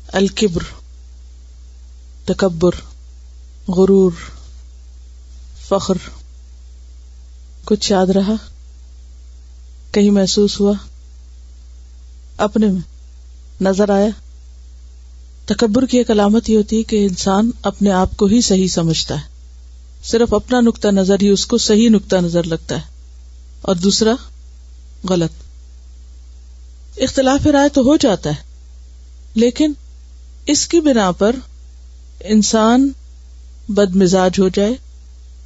الکبر، تکبر، غرور، فخر. کچھ یاد رہا؟ کہیں محسوس ہوا؟ اپنے میں نظر آیا؟ تکبر کی ایک علامت یہ ہوتی ہے کہ انسان اپنے آپ کو ہی صحیح سمجھتا ہے، صرف اپنا نقطہ نظر ہی اس کو صحیح نقطہ نظر لگتا ہے اور دوسرا غلط. اختلاف رائے تو ہو جاتا ہے، لیکن اس کی بنا پر انسان بد مزاج ہو جائے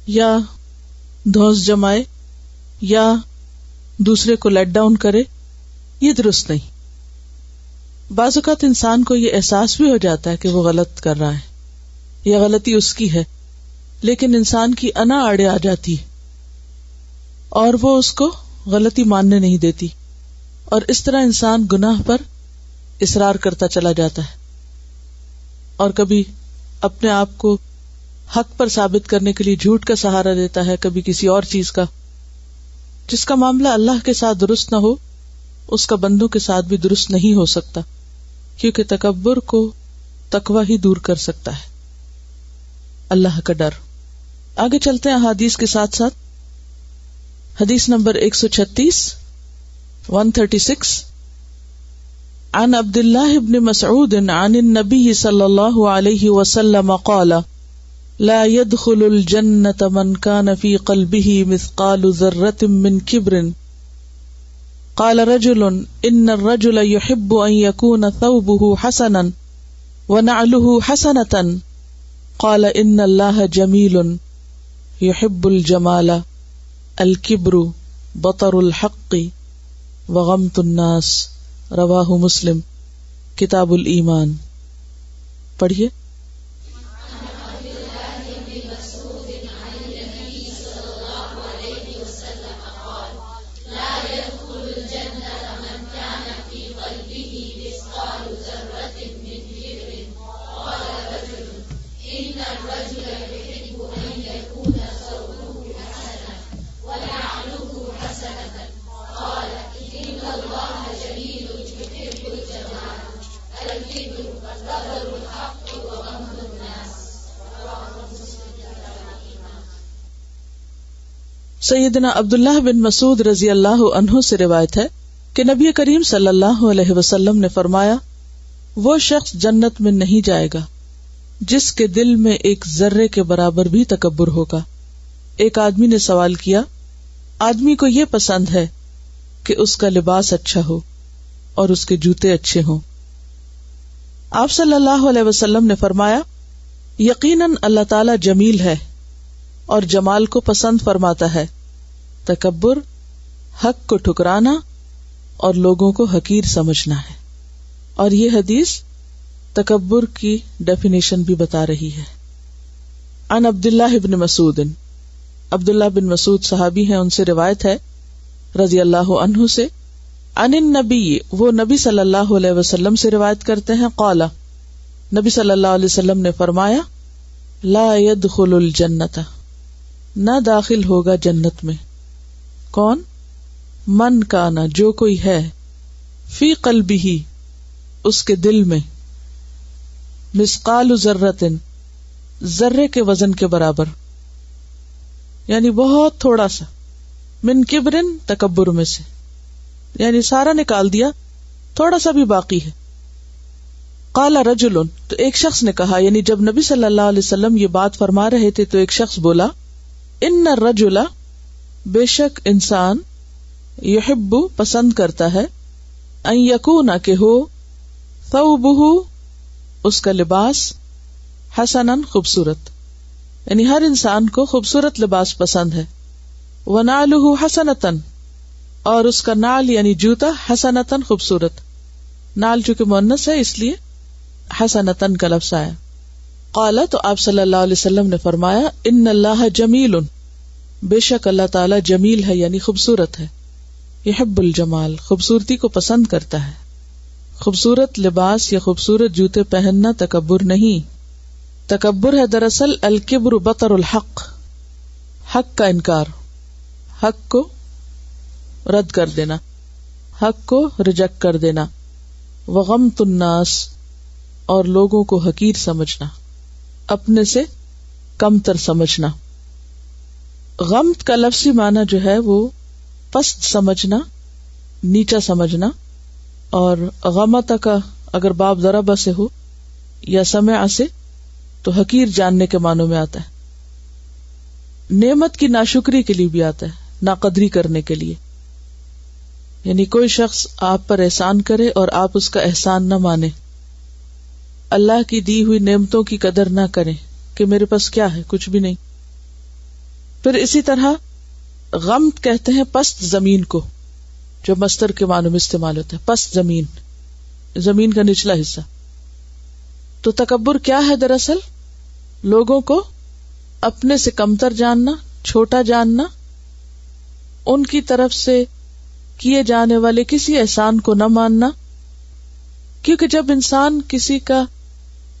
یا دھوس جمائے یا دوسرے کو لیٹ ڈاؤن کرے، یہ درست نہیں. بعض اوقات انسان کو یہ احساس بھی ہو جاتا ہے کہ وہ غلط کر رہا ہے یا غلطی اس کی ہے، لیکن انسان کی انا آڑے آ جاتی ہے اور وہ اس کو غلطی ماننے نہیں دیتی، اور اس طرح انسان گناہ پر اصرار کرتا چلا جاتا ہے اور کبھی اپنے آپ کو حق پر ثابت کرنے کے لیے جھوٹ کا سہارا دیتا ہے، کبھی کسی اور چیز کا. جس کا معاملہ اللہ کے ساتھ درست نہ ہو اس کا بندوں کے ساتھ بھی درست نہیں ہو سکتا، کیونکہ تکبر کو تقوی ہی دور کر سکتا ہے، اللہ کا ڈر. آگے چلتے ہیں احادیث کے ساتھ ساتھ. حدیث نمبر 136 عن عبد الله بن مسعود عن النبي صلى الله عليه وسلم قال لا يدخل الجنة من كان في قلبه مثقال ذرة من كبر. قال رجل إن الرجل يحب أن يكون ثوبه حسنا ونعله حسنة. قال إن الله جميل يحب الجمال. الكبر بطر الحق وغمط الناس. رواہ مسلم. کتاب الایمان. پڑھیے. سیدنا عبداللہ بن مسعود رضی اللہ عنہ سے روایت ہے کہ نبی کریم صلی اللہ علیہ وسلم نے فرمایا، وہ شخص جنت میں نہیں جائے گا جس کے دل میں ایک ذرے کے برابر بھی تکبر ہوگا. ایک آدمی نے سوال کیا، آدمی کو یہ پسند ہے کہ اس کا لباس اچھا ہو اور اس کے جوتے اچھے ہوں. آپ صلی اللہ علیہ وسلم نے فرمایا، یقیناً اللہ تعالی جمیل ہے اور جمال کو پسند فرماتا ہے. تکبر حق کو ٹھکرانا اور لوگوں کو حقیر سمجھنا ہے. اور یہ حدیث تکبر کی ڈیفینیشن بھی بتا رہی ہے. عن عبداللہ بن مسعود، عبداللہ بن مسعود صحابی ہیں، ان سے روایت ہے رضی اللہ عنہ سے. عن النبی، وہ نبی صلی اللہ علیہ وسلم سے روایت کرتے ہیں. قال، نبی صلی اللہ علیہ وسلم نے فرمایا، لا يدخل الجنت، نہ داخل ہوگا جنت میں. کون؟ من کانا، جو کوئی ہے، فی قلبہ، اس کے دل میں، مثقال ذرۃ، ذرے کے وزن کے برابر، یعنی بہت تھوڑا سا، من کبرن، تکبر میں سے، یعنی سارا نکال دیا، تھوڑا سا بھی باقی ہے. قال رجل، تو ایک شخص نے کہا، یعنی جب نبی صلی اللہ علیہ وسلم یہ بات فرما رہے تھے تو ایک شخص بولا، ان الرجل، بے شک انسان، یحب، پسند کرتا ہے، ان یکون، کہ ہو، ثوبہ، اس کا لباس، حسنا، خوبصورت، یعنی ہر انسان کو خوبصورت لباس پسند ہے. ونعلہ حسنۃ، اور اس کا نعل یعنی جوتا، حسنۃ، خوبصورت. نعل چونکہ مؤنث ہے اس لیے حسنۃ کا لفظ آیا. قال، تو آپ صلی اللہ علیہ وسلم نے فرمایا، ان اللہ جمیل، بے شک اللہ تعالی جمیل ہے، یعنی خوبصورت ہے. یحب الجمال، خوبصورتی کو پسند کرتا ہے. خوبصورت لباس یا خوبصورت جوتے پہننا تکبر نہیں. تکبر ہے دراصل الکبر بطر الحق، حق کا انکار، حق کو رد کر دینا، حق کو ریجیکٹ کر دینا. وغمط الناس، اور لوگوں کو حقیر سمجھنا، اپنے سے کمتر سمجھنا۔ غمت کا لفظی معنی جو ہے وہ پست سمجھنا، نیچا سمجھنا، اور غمتہ کا اگر باب ضربہ سے ہو یا سمع سے تو حقیر جاننے کے معنوں میں آتا ہے۔ نعمت کی ناشکری کے لیے بھی آتا ہے، ناقدری کرنے کے لیے، یعنی کوئی شخص آپ پر احسان کرے اور آپ اس کا احسان نہ مانے، اللہ کی دی ہوئی نعمتوں کی قدر نہ کریں کہ میرے پاس کیا ہے، کچھ بھی نہیں۔ پھر اسی طرح غمت کہتے ہیں پست زمین کو، جو مصدر کے معنوں میں استعمال ہوتا ہے، پست زمین، زمین کا نچلا حصہ۔ تو تکبر کیا ہے؟ دراصل لوگوں کو اپنے سے کمتر جاننا، چھوٹا جاننا، ان کی طرف سے کیے جانے والے کسی احسان کو نہ ماننا، کیونکہ جب انسان کسی کا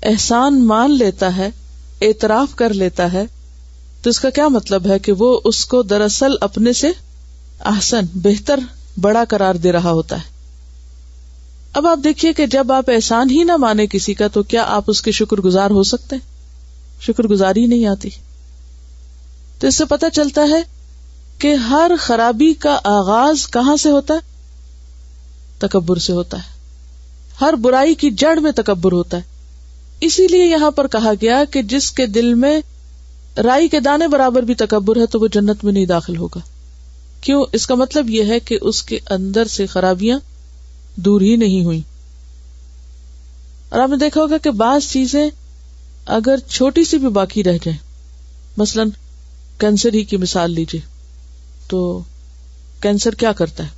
احسان مان لیتا ہے، اعتراف کر لیتا ہے، تو اس کا کیا مطلب ہے کہ وہ اس کو دراصل اپنے سے احسن، بہتر، بڑا قرار دے رہا ہوتا ہے۔ اب آپ دیکھیے کہ جب آپ احسان ہی نہ مانے کسی کا، تو کیا آپ اس کے شکر گزار ہو سکتے ہیں؟ شکر گزاری نہیں آتی۔ تو اس سے پتہ چلتا ہے کہ ہر خرابی کا آغاز کہاں سے ہوتا ہے؟ تکبر سے ہوتا ہے۔ ہر برائی کی جڑ میں تکبر ہوتا ہے۔ اسی لیے یہاں پر کہا گیا کہ جس کے دل میں رائی کے دانے برابر بھی تکبر ہے تو وہ جنت میں نہیں داخل ہوگا۔ کیوں؟ اس کا مطلب یہ ہے کہ اس کے اندر سے خرابیاں دور ہی نہیں ہوئی۔ اور آپ نے دیکھا ہوگا کہ بعض چیزیں اگر چھوٹی سی بھی باقی رہ جائیں، مثلاً کینسر ہی کی مثال لیجیے، تو کینسر کیا کرتا ہے؟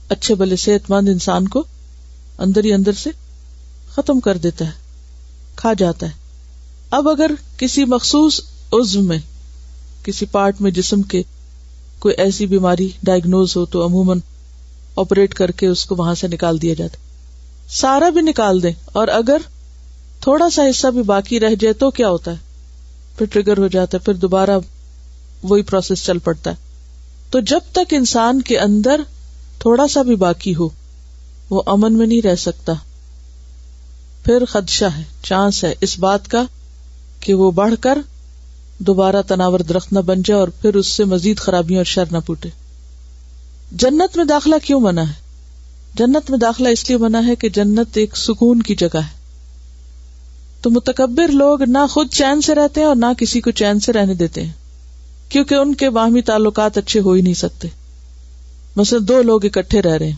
اچھے بھلے صحت مند انسان کو اندر ہی اندر سے ختم کر دیتا ہے، کھا جاتا ہے۔ اب اگر کسی مخصوص عضو میں، کسی پارٹ میں جسم کے کوئی ایسی بیماری ڈائگنوز ہو تو عموماً آپریٹ کر کے اس کو وہاں سے نکال دیا جاتا ہے۔ سارا بھی نکال دیں اور اگر تھوڑا سا حصہ بھی باقی رہ جائے تو کیا ہوتا ہے؟ پھر ٹریگر ہو جاتا ہے، پھر دوبارہ وہی پروسیس چل پڑتا ہے۔ تو جب تک انسان کے اندر تھوڑا سا بھی باقی ہو وہ امن میں نہیں رہ سکتا، پھر خدشہ ہے، چانس ہے اس بات کا کہ وہ بڑھ کر دوبارہ تناور درخت نہ بن جائے اور پھر اس سے مزید خرابیاں اور شر نہ پوٹے۔ جنت میں داخلہ کیوں منع ہے؟ جنت میں داخلہ اس لیے منع ہے کہ جنت ایک سکون کی جگہ ہے۔ تو متکبر لوگ نہ خود چین سے رہتے ہیں اور نہ کسی کو چین سے رہنے دیتے ہیں، کیونکہ ان کے باہمی تعلقات اچھے ہو ہی نہیں سکتے۔ مثلا دو لوگ اکٹھے رہ رہے ہیں،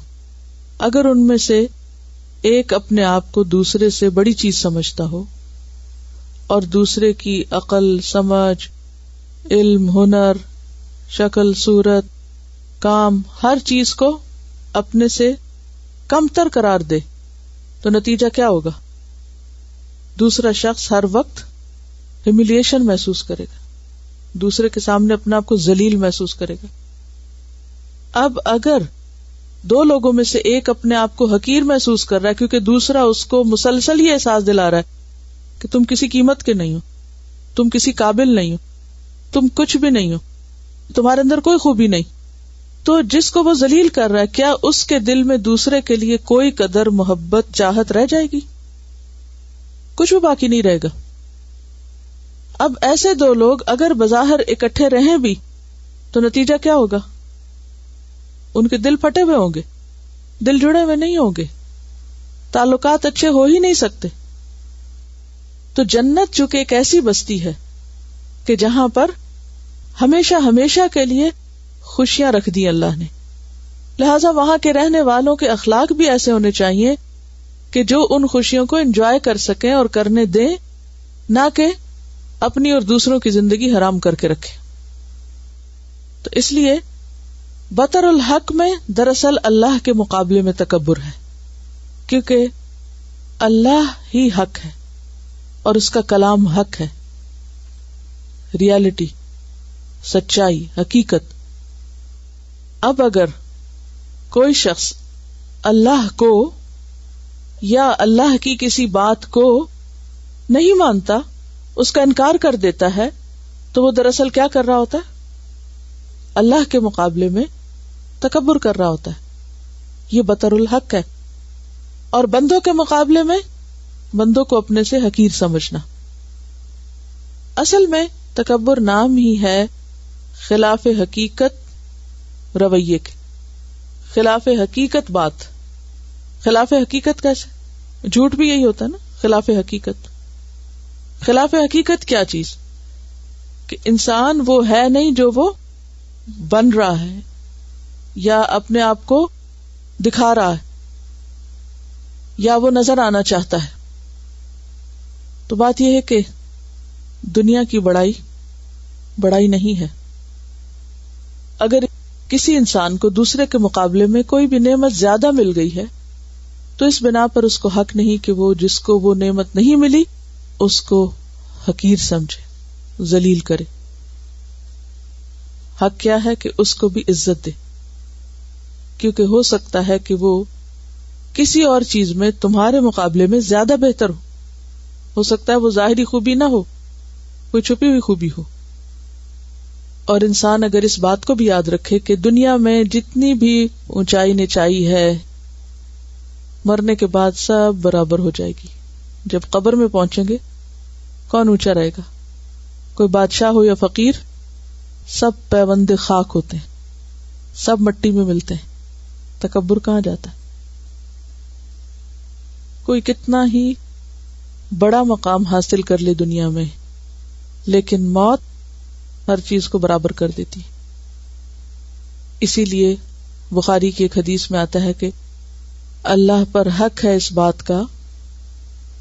اگر ان میں سے ایک اپنے آپ کو دوسرے سے بڑی چیز سمجھتا ہو اور دوسرے کی عقل، سمجھ، علم، ہنر، شکل، صورت، کام، ہر چیز کو اپنے سے کمتر قرار دے، تو نتیجہ کیا ہوگا؟ دوسرا شخص ہر وقت ہیوملیشن محسوس کرے گا، دوسرے کے سامنے اپنے آپ کو ذلیل محسوس کرے گا۔ اب اگر دو لوگوں میں سے ایک اپنے آپ کو حقیر محسوس کر رہا ہے کیونکہ دوسرا اس کو مسلسل یہ احساس دلا رہا ہے کہ تم کسی قیمت کے نہیں ہو، تم کسی قابل نہیں ہو، تم کچھ بھی نہیں ہو، تمہارے اندر کوئی خوبی نہیں، تو جس کو وہ ذلیل کر رہا ہے کیا اس کے دل میں دوسرے کے لیے کوئی قدر، محبت، چاہت رہ جائے گی؟ کچھ بھی باقی نہیں رہے گا۔ اب ایسے دو لوگ اگر بظاہر اکٹھے رہیں بھی تو نتیجہ کیا ہوگا؟ ان کے دل پھٹے ہوئے ہوں گے، دل جڑے ہوئے نہیں ہوں گے، تعلقات اچھے ہو ہی نہیں سکتے۔ تو جنت چونکہ ایک ایسی بستی ہے کہ جہاں پر ہمیشہ ہمیشہ کے لیے خوشیاں رکھ دی اللہ نے، لہذا وہاں کے رہنے والوں کے اخلاق بھی ایسے ہونے چاہیے کہ جو ان خوشیوں کو انجوائے کر سکیں اور کرنے دیں، نہ کہ اپنی اور دوسروں کی زندگی حرام کر کے رکھیں۔ تو اس لیے بطر الحق میں دراصل اللہ کے مقابلے میں تکبر ہے، کیونکہ اللہ ہی حق ہے اور اس کا کلام حق ہے، ریالٹی، سچائی، حقیقت۔ اب اگر کوئی شخص اللہ کو یا اللہ کی کسی بات کو نہیں مانتا، اس کا انکار کر دیتا ہے، تو وہ دراصل کیا کر رہا ہوتا ہے؟ اللہ کے مقابلے میں تکبر کر رہا ہوتا ہے۔ یہ بطر الحق ہے۔ اور بندوں کے مقابلے میں بندوں کو اپنے سے حقیر سمجھنا. اصل میں تکبر نام ہی ہے خلاف حقیقت رویے کے، خلاف حقیقت بات. خلاف حقیقت کیسے؟ جھوٹ بھی یہی ہوتا ہے نا، خلاف حقیقت. خلاف حقیقت کیا چیز؟ کہ انسان وہ ہے نہیں جو وہ بن رہا ہے یا اپنے آپ کو دکھا رہا ہے یا وہ نظر آنا چاہتا ہے. تو بات یہ ہے کہ دنیا کی بڑائی نہیں ہے. اگر کسی انسان کو دوسرے کے مقابلے میں کوئی بھی نعمت زیادہ مل گئی ہے تو اس بنا پر اس کو حق نہیں کہ وہ جس کو وہ نعمت نہیں ملی اس کو حقیر سمجھے، ذلیل کرے. حق کیا ہے کہ اس کو بھی عزت دے، کیونکہ ہو سکتا ہے کہ وہ کسی اور چیز میں تمہارے مقابلے میں زیادہ بہتر ہو سکتا ہے وہ ظاہری خوبی نہ ہو، کوئی چھپی ہوئی خوبی ہو. اور انسان اگر اس بات کو بھی یاد رکھے کہ دنیا میں جتنی بھی اونچائی نیچائی ہے مرنے کے بعد سب برابر ہو جائے گی. جب قبر میں پہنچیں گے کون اونچا رہے گا؟ کوئی بادشاہ ہو یا فقیر، سب پیوند خاک ہوتے ہیں، سب مٹی میں ملتے ہیں. تکبر کہاں جاتا ہے؟ کوئی کتنا ہی بڑا مقام حاصل کر لے دنیا میں، لیکن موت ہر چیز کو برابر کر دیتی. اسی لیے بخاری کی ایک حدیث میں آتا ہے کہ اللہ پر حق ہے اس بات کا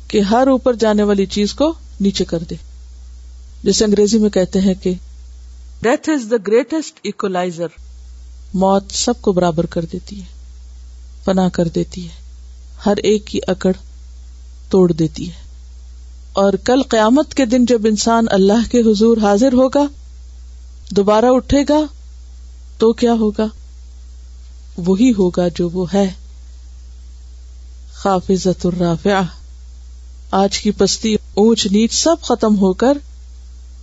کہ ہر اوپر جانے والی چیز کو نیچے کر دے. جیسے انگریزی میں کہتے ہیں کہ ڈیتھ از دا گریٹسٹ ایکولائزر. موت سب کو برابر کر دیتی ہے، فنا کر دیتی ہے، ہر ایک کی اکڑ توڑ دیتی ہے. اور کل قیامت کے دن جب انسان اللہ کے حضور حاضر ہوگا، دوبارہ اٹھے گا تو کیا ہوگا؟ وہی ہوگا جو وہ ہے، خافضۃ الرافعہ. آج کی پستی، اونچ نیچ سب ختم ہو کر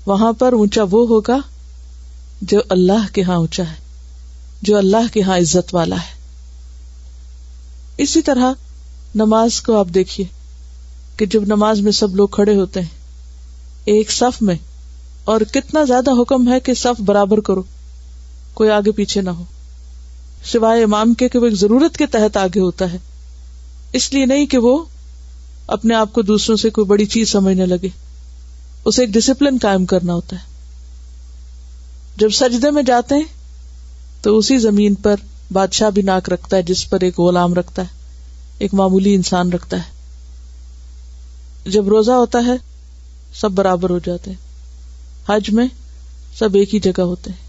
وہاں پر اونچا وہ ہوگا جو اللہ کے ہاں اونچا ہے، جو اللہ کے ہاں عزت والا ہے. اسی طرح نماز کو آپ دیکھیے کہ جب نماز میں سب لوگ کھڑے ہوتے ہیں ایک صف میں، اور کتنا زیادہ حکم ہے کہ صف برابر کرو، کوئی آگے پیچھے نہ ہو، سوائے امام کے کہ وہ ایک ضرورت کے تحت آگے ہوتا ہے، اس لیے نہیں کہ وہ اپنے آپ کو دوسروں سے کوئی بڑی چیز سمجھنے لگے. اسے ایک ڈسپلن قائم کرنا ہوتا ہے. جب سجدے میں جاتے ہیں تو اسی زمین پر بادشاہ بھی ناک رکھتا ہے جس پر ایک غلام رکھتا ہے، ایک معمولی انسان رکھتا ہے. جب روزہ ہوتا ہے سب برابر ہو جاتے ہیں، حج میں سب ایک ہی جگہ ہوتے ہیں.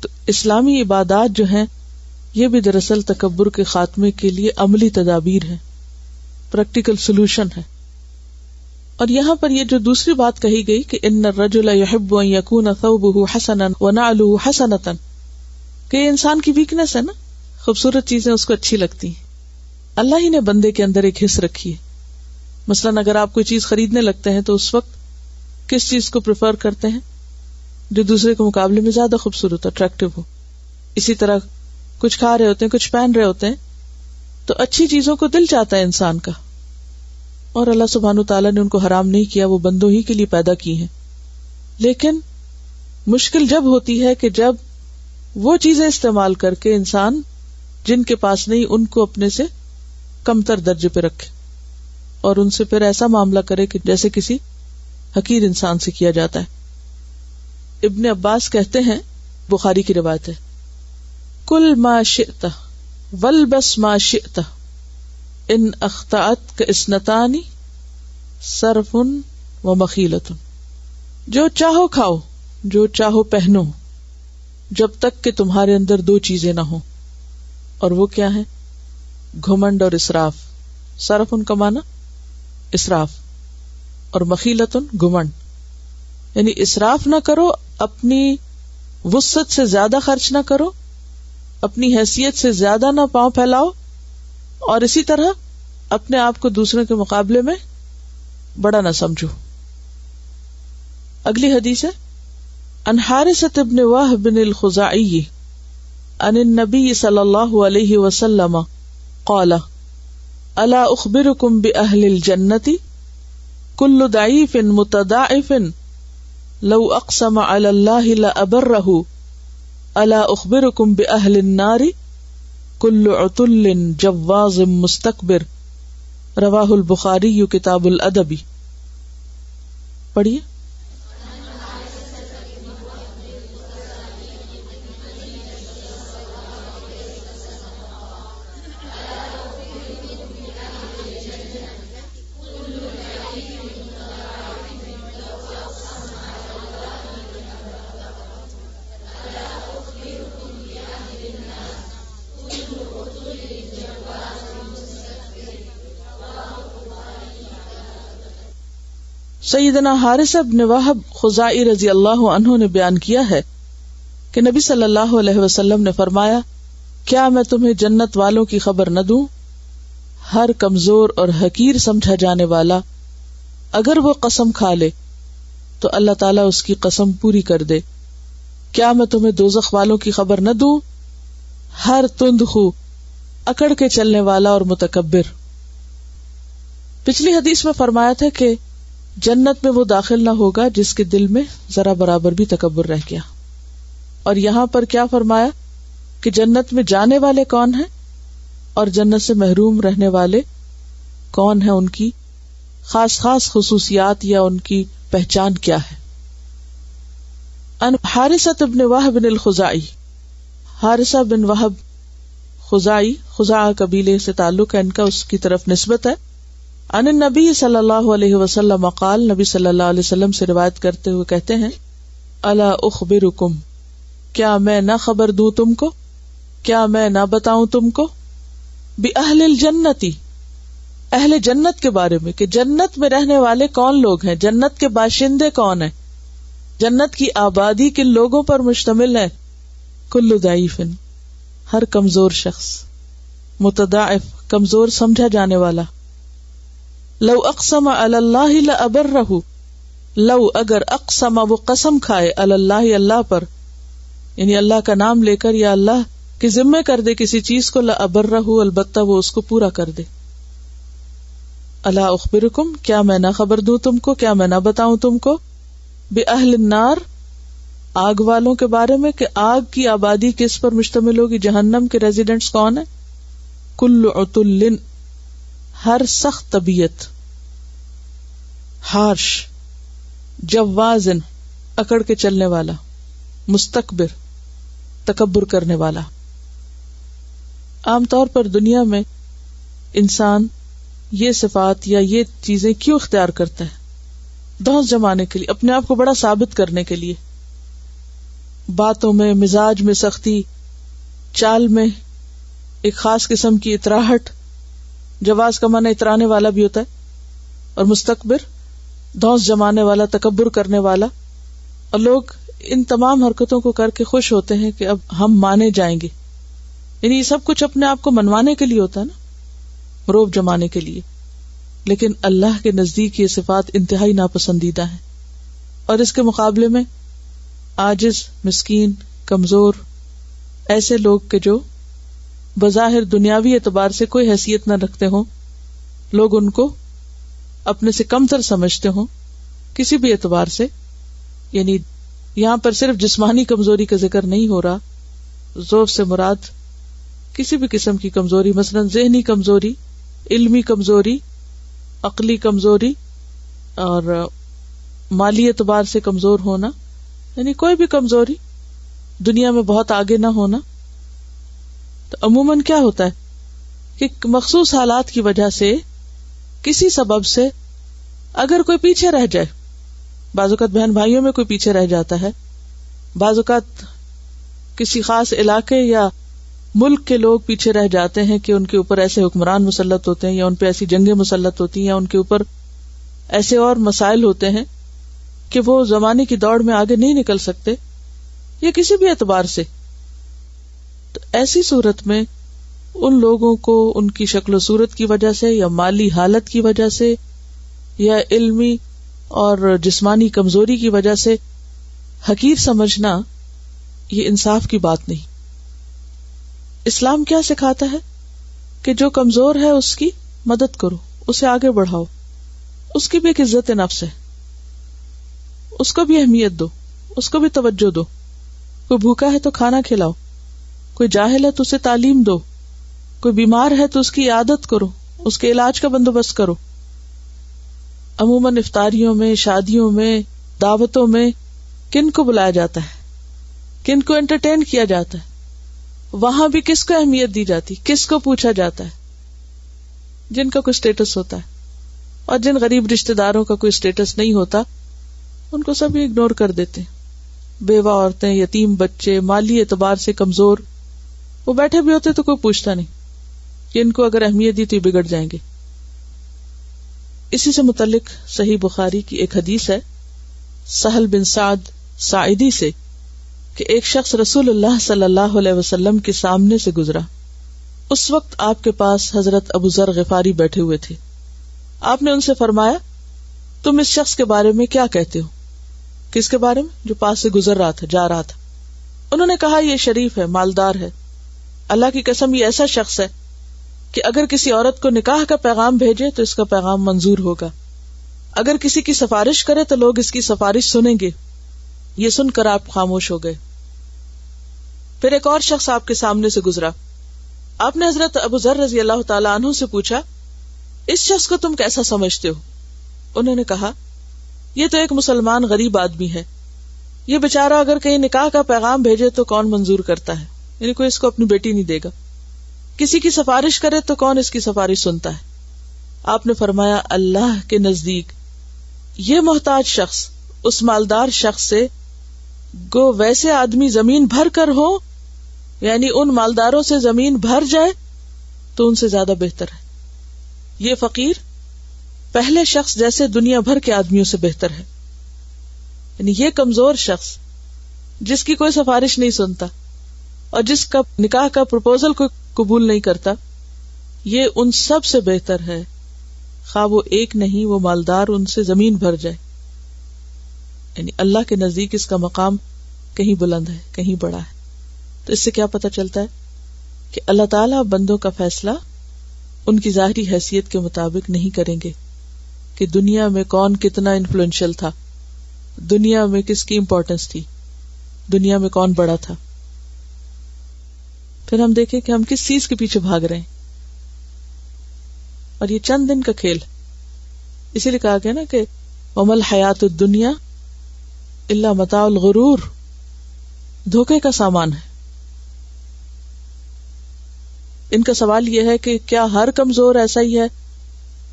تو اسلامی عبادات جو ہیں یہ بھی دراصل تکبر کے خاتمے کے لیے عملی تدابیر ہیں، پریکٹیکل سولوشن ہے. اور یہاں پر یہ جو دوسری بات کہی گئی کہ ان الرجل يحب ان يكون ثوبه حسنا ونعله حسنة، کہ یہ انسان کی ویکنس ہے نا، خوبصورت چیزیں اس کو اچھی لگتی ہیں. اللہ ہی نے بندے کے اندر ایک حس رکھی ہے. مثلاً اگر آپ کوئی چیز خریدنے لگتے ہیں تو اس وقت کس چیز کو پریفر کرتے ہیں؟ جو دوسرے کے مقابلے میں زیادہ خوبصورت، اٹریکٹیو ہو. اسی طرح کچھ کھا رہے ہوتے ہیں، کچھ پہن رہے ہوتے ہیں تو اچھی چیزوں کو دل چاہتا ہے انسان کا، اور اللہ سبحانہ وتعالیٰ نے ان کو حرام نہیں کیا، وہ بندوں ہی کے لیے پیدا کی ہیں. لیکن مشکل جب ہوتی ہے کہ جب وہ چیزیں استعمال کر کے انسان جن کے پاس نہیں ان کو اپنے سے کمتر درجے پہ رکھے اور ان سے پھر ایسا معاملہ کرے کہ جیسے کسی حقیر انسان سے کیا جاتا ہے. ابن عباس کہتے ہیں، بخاری کی روایت ہے، کل ما شئت والبس ما شئت ان اخطأت کاثنتان صرف و مخیلۃ. جو چاہو کھاؤ، جو چاہو پہنو، جب تک کہ تمہارے اندر دو چیزیں نہ ہوں. اور وہ کیا ہے؟ گھمنڈ اور اسراف. صرف ان کا معنی اسراف، اور مخیلۃ گھمنڈ. یعنی اسراف نہ کرو، اپنی وسعت سے زیادہ خرچ نہ کرو، اپنی حیثیت سے زیادہ نہ پاؤں پھیلاؤ، اور اسی طرح اپنے آپ کو دوسروں کے مقابلے میں بڑا نہ سمجھو. اگلی حدیث ہے عن حارثة بن وهب الخزاعي عن النبي صلی اللہ علیہ وسلم قال الا اخبرکم باہل الجنۃ کل ضعیف متضاعف لو اقسم علی اللہ لابرہ الا اخبرکم باہل النار کل عتل جواز مستکبر. رواہ البخاری کتاب الادب. پڑھیے. سیدنا حارثہ بن وہب خزاعی رضی اللہ عنہ نے بیان کیا ہے کہ نبی صلی اللہ علیہ وسلم نے فرمایا، کیا میں تمہیں جنت والوں کی خبر نہ دوں؟ ہر کمزور اور حقیر سمجھا جانے والا اگر وہ قسم کھا لے تو اللہ تعالیٰ اس کی قسم پوری کر دے. کیا میں تمہیں دوزخ والوں کی خبر نہ دوں؟ ہر تند خو، اکڑ کے چلنے والا اور متکبر. پچھلی حدیث میں فرمایا تھا کہ جنت میں وہ داخل نہ ہوگا جس کے دل میں ذرا برابر بھی تکبر رہ گیا، اور یہاں پر کیا فرمایا کہ جنت میں جانے والے کون ہیں اور جنت سے محروم رہنے والے کون ہیں، ان کی خاص خاص خصوصیات یا ان کی پہچان کیا ہے. ان حارثہ بن وہب الخزاعی، حارثہ بن وہب خزاعی، خزاعہ قبیلے سے تعلق ہے ان کا، اس کی طرف نسبت ہے. عن النبی صلی اللہ علیہ وسلم قال، نبی صلی اللہ علیہ وسلم سے روایت کرتے ہوئے کہتے ہیں، الا اخبرکم، کیا میں نہ خبر دوں تم کو، کیا میں نہ بتاؤں تم کو، باہل الجنت، اہل جنت کے بارے میں، کہ جنت میں رہنے والے کون لوگ ہیں، جنت کے باشندے کون ہیں، جنت کی آبادی کن لوگوں پر مشتمل ہے. کل ضعیف، ہر کمزور شخص، متضاعف، کمزور سمجھا جانے والا. لو اقسم علی اللہ لابرہ، لو اگر اقسم وہ قسم کھائے علی اللہ اللہ پر، یعنی اللہ کا نام لے کر یا اللہ کے ذمے کر دے کسی چیز کو، لابرہ البتہ وہ اس کو پورا کر دے. الا اخبرکم، کیا میں نہ خبر دوں تم کو، کیا میں نہ بتاؤں تم کو، باہل النار، آگ والوں کے بارے میں، کہ آگ کی آبادی کس پر مشتمل ہوگی، جہنم کے ریزیڈنٹس کون ہیں. کل عتل، ہر سخت طبیعت، ہارش، جوازن، اکڑ کے چلنے والا، مستکبر، تکبر کرنے والا. عام طور پر دنیا میں انسان یہ صفات یا یہ چیزیں کیوں اختیار کرتا ہے؟ دھوس جمانے کے لیے، اپنے آپ کو بڑا ثابت کرنے کے لیے، باتوں میں، مزاج میں سختی، چال میں ایک خاص قسم کی اتراہٹ. جواز کا معنی اترانے والا بھی ہوتا ہے، اور مستکبر دھوس جمانے والا، تکبر کرنے والا. اور لوگ ان تمام حرکتوں کو کر کے خوش ہوتے ہیں کہ اب ہم مانے جائیں گے، یعنی یہ سب کچھ اپنے آپ کو منوانے کے لیے ہوتا ہے نا، روب جمانے کے لیے. لیکن اللہ کے نزدیک یہ صفات انتہائی ناپسندیدہ ہیں. اور اس کے مقابلے میں عاجز، مسکین، کمزور، ایسے لوگ کہ جو بظاہر دنیاوی اعتبار سے کوئی حیثیت نہ رکھتے ہوں، لوگ ان کو اپنے سے کمتر سمجھتے ہوں کسی بھی اعتبار سے. یعنی یہاں پر صرف جسمانی کمزوری کا ذکر نہیں ہو رہا، ضعف سے مراد کسی بھی قسم کی کمزوری، مثلا ذہنی کمزوری، علمی کمزوری، عقلی کمزوری، اور مالی اعتبار سے کمزور ہونا، یعنی کوئی بھی کمزوری، دنیا میں بہت آگے نہ ہونا. تو عموماً کیا ہوتا ہے کہ مخصوص حالات کی وجہ سے، کسی سبب سے اگر کوئی پیچھے رہ جائے، بعض اوقات بہن بھائیوں میں کوئی پیچھے رہ جاتا ہے، بعض اوقات کسی خاص علاقے یا ملک کے لوگ پیچھے رہ جاتے ہیں کہ ان کے اوپر ایسے حکمران مسلط ہوتے ہیں، یا ان پہ ایسی جنگیں مسلط ہوتی ہیں، یا ان کے اوپر ایسے اور مسائل ہوتے ہیں کہ وہ زمانے کی دوڑ میں آگے نہیں نکل سکتے، یا کسی بھی اعتبار سے. تو ایسی صورت میں ان لوگوں کو ان کی شکل و صورت کی وجہ سے، یا مالی حالت کی وجہ سے، یا علمی اور جسمانی کمزوری کی وجہ سے حقیر سمجھنا، یہ انصاف کی بات نہیں. اسلام کیا سکھاتا ہے کہ جو کمزور ہے اس کی مدد کرو، اسے آگے بڑھاؤ، اس کی بھی ایک عزت نفس ہے، اس کو بھی اہمیت دو، اس کو بھی توجہ دو. کوئی بھوکا ہے تو کھانا کھلاؤ، کوئی جاہل ہے تو اسے تعلیم دو، کوئی بیمار ہے تو اس کی عیادت کرو، اس کے علاج کا بندوبست کرو. عموماً افطاریوں میں، شادیوں میں، دعوتوں میں کن کو بلایا جاتا ہے، کن کو انٹرٹین کیا جاتا ہے، وہاں بھی کس کو اہمیت دی جاتی، کس کو پوچھا جاتا ہے؟ جن کا کوئی اسٹیٹس ہوتا ہے. اور جن غریب رشتہ داروں کا کوئی اسٹیٹس نہیں ہوتا ان کو سب اگنور کر دیتے ہیں. بیوہ عورتیں، یتیم بچے، مالی اعتبار سے کمزور، وہ بیٹھے بھی ہوتے تو کوئی پوچھتا نہیں کہ ان کو اگر اہمیت دی تو یہ بگڑ جائیں گے. اسی سے متعلق صحیح بخاری کی ایک حدیث ہے سہل بن سعد ساعدی سے کہ ایک شخص رسول اللہ صلی اللہ علیہ وسلم کے سامنے سے گزرا. اس وقت آپ کے پاس حضرت ابو ذر غفاری بیٹھے ہوئے تھے. آپ نے ان سے فرمایا تم اس شخص کے بارے میں کیا کہتے ہو؟ کس کے بارے میں؟ جو پاس سے گزر رہا تھا، جا رہا تھا. انہوں نے کہا یہ شریف ہے، مالدار ہے، اللہ کی قسم یہ ایسا شخص ہے کہ اگر کسی عورت کو نکاح کا پیغام بھیجے تو اس کا پیغام منظور ہوگا، اگر کسی کی سفارش کرے تو لوگ اس کی سفارش سنیں گے. یہ سن کر آپ خاموش ہو گئے. پھر ایک اور شخص آپ کے سامنے سے گزرا. آپ نے حضرت ابو ذر رضی اللہ تعالی عنہ سے پوچھا اس شخص کو تم کیسا سمجھتے ہو؟ انہوں نے کہا یہ تو ایک مسلمان غریب آدمی ہے، یہ بیچارہ اگر کہیں نکاح کا پیغام بھیجے تو کون منظور کرتا ہے، یعنی کوئی اس کو اپنی بیٹی نہیں دے گا. کسی کی سفارش کرے تو کون اس کی سفارش سنتا ہے. آپ نے فرمایا اللہ کے نزدیک یہ محتاج شخص اس مالدار شخص سے گو ویسے آدمی زمین بھر کر ہو، یعنی ان مالداروں سے زمین بھر جائے تو ان سے زیادہ بہتر ہے. یہ فقیر پہلے شخص جیسے دنیا بھر کے آدمیوں سے بہتر ہے. یعنی یہ کمزور شخص جس کی کوئی سفارش نہیں سنتا اور جس کا نکاح کا پروپوزل کوئی قبول نہیں کرتا، یہ ان سب سے بہتر ہے، خواہ وہ ایک نہیں وہ مالدار ان سے زمین بھر جائے. یعنی اللہ کے نزدیک اس کا مقام کہیں بلند ہے، کہیں بڑا ہے. تو اس سے کیا پتہ چلتا ہے کہ اللہ تعالیٰ بندوں کا فیصلہ ان کی ظاہری حیثیت کے مطابق نہیں کریں گے کہ دنیا میں کون کتنا انفلوئنشل تھا، دنیا میں کس کی امپورٹنس تھی، دنیا میں کون بڑا تھا. پھر ہم دیکھیں کہ ہم کس چیز کے پیچھے بھاگ رہے ہیں. اور یہ چند دن کا کھیل، اسی لیے کہا گیا نا کہ وَمَا الْحَيَاةُ الدُّنْيَا إِلَّا مَتَاعُ الْغُرُورِ، دھوکے کا سامان ہے. ان کا سوال یہ ہے کہ کیا ہر کمزور ایسا ہی ہے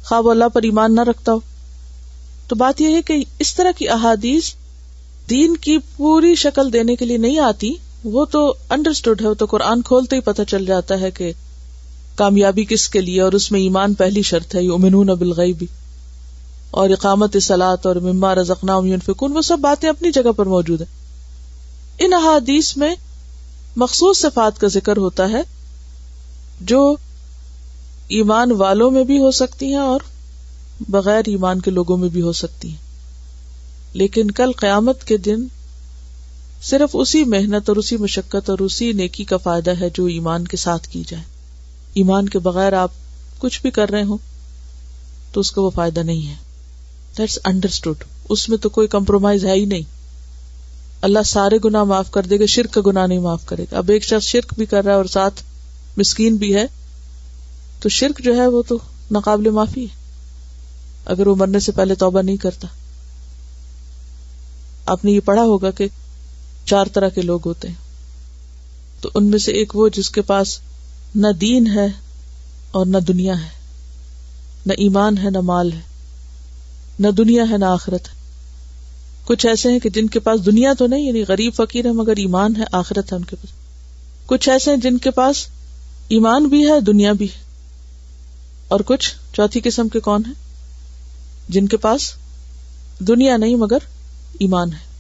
خواہ وہ اللہ پر ایمان نہ رکھتا ہو؟ تو بات یہ ہے کہ اس طرح کی احادیث دین کی پوری شکل دینے کے لیے نہیں آتی، وہ تو انڈرسٹوڈ ہے، وہ تو قرآن کھولتے ہی پتہ چل جاتا ہے کہ کامیابی کس کے لیے، اور اس میں ایمان پہلی شرط ہے، یؤمنون بالغیب، اور اقامت الصلاۃ اور مما رزقناہم ينفقون، وہ سب باتیں اپنی جگہ پر موجود ہیں. ان احادیث میں مخصوص صفات کا ذکر ہوتا ہے جو ایمان والوں میں بھی ہو سکتی ہیں اور بغیر ایمان کے لوگوں میں بھی ہو سکتی ہیں. لیکن کل قیامت کے دن صرف اسی محنت اور اسی مشقت اور اسی نیکی کا فائدہ ہے جو ایمان کے ساتھ کی جائے. ایمان کے بغیر آپ کچھ بھی کر رہے ہوں تو اس کا وہ فائدہ نہیں ہے. That's understood. اس میں تو کوئی کمپرومائز ہے ہی نہیں. اللہ سارے گناہ معاف کر دے گا، شرک کا گناہ نہیں معاف کرے گا. اب ایک شخص شرک بھی کر رہا ہے اور ساتھ مسکین بھی ہے تو شرک جو ہے وہ تو ناقابل معافی ہے اگر وہ مرنے سے پہلے توبہ نہیں کرتا. آپ نے یہ پڑھا ہوگا کہ 4 طرح کے لوگ ہوتے ہیں، تو ان میں سے ایک وہ جس کے پاس نہ دین ہے اور نہ دنیا ہے، نہ ایمان ہے نہ مال ہے، نہ دنیا ہے نہ آخرت ہے. کچھ ایسے ہیں کہ جن کے پاس دنیا تو نہیں، یعنی غریب فقیر ہے، مگر ایمان ہے، آخرت ہے ان کے پاس. کچھ ایسے ہیں جن کے پاس ایمان بھی ہے، دنیا بھی ہے. اور کچھ چوتھی قسم کے کون ہیں؟ جن کے پاس دنیا نہیں مگر ایمان ہے.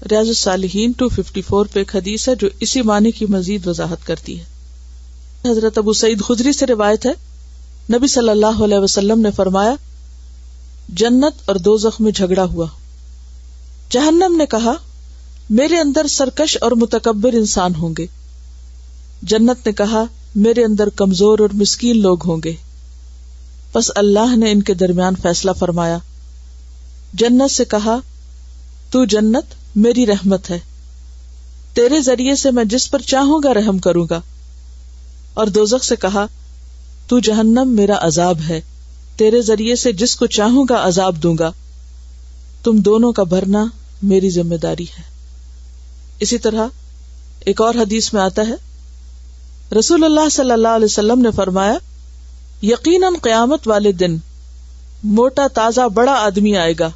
ریاض الصالحین 254 پہ ایک حدیث ہے جو اسی معنی کی مزید وضاحت کرتی ہے. حضرت ابو سعید خدری سے روایت ہے، نبی صلی اللہ علیہ وسلم نے فرمایا جنت اور دوزخ میں جھگڑا ہوا. جہنم نے کہا میرے اندر سرکش اور متکبر انسان ہوں گے. جنت نے کہا میرے اندر کمزور اور مسکین لوگ ہوں گے. پس اللہ نے ان کے درمیان فیصلہ فرمایا. جنت سے کہا تو جنت میری رحمت ہے، تیرے ذریعے سے میں جس پر چاہوں گا رحم کروں گا. اور دوزخ سے کہا تو جہنم میرا عذاب ہے، تیرے ذریعے سے جس کو چاہوں گا عذاب دوں گا. تم دونوں کا بھرنا میری ذمہ داری ہے. اسی طرح ایک اور حدیث میں آتا ہے، رسول اللہ صلی اللہ علیہ وسلم نے فرمایا یقیناً قیامت والے دن موٹا تازہ بڑا آدمی آئے گا،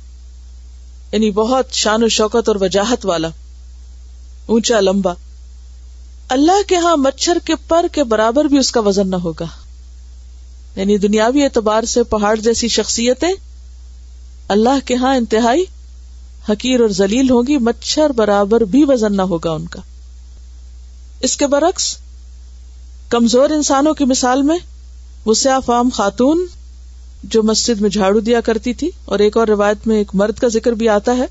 یعنی بہت شان و شوکت اور وجاہت والا، اونچا لمبا. اللہ کے ہاں مچھر کے پر کے برابر بھی اس کا وزن نہ ہوگا. یعنی دنیاوی اعتبار سے پہاڑ جیسی شخصیتیں اللہ کے ہاں انتہائی حقیر اور ذلیل ہوں گی، مچھر برابر بھی وزن نہ ہوگا ان کا. اس کے برعکس کمزور انسانوں کی مثال میں وہ سیاہ فام خاتون جو مسجد میں جھاڑو دیا کرتی تھی، اور ایک اور روایت میں ایک مرد کا ذکر بھی آتا ہے.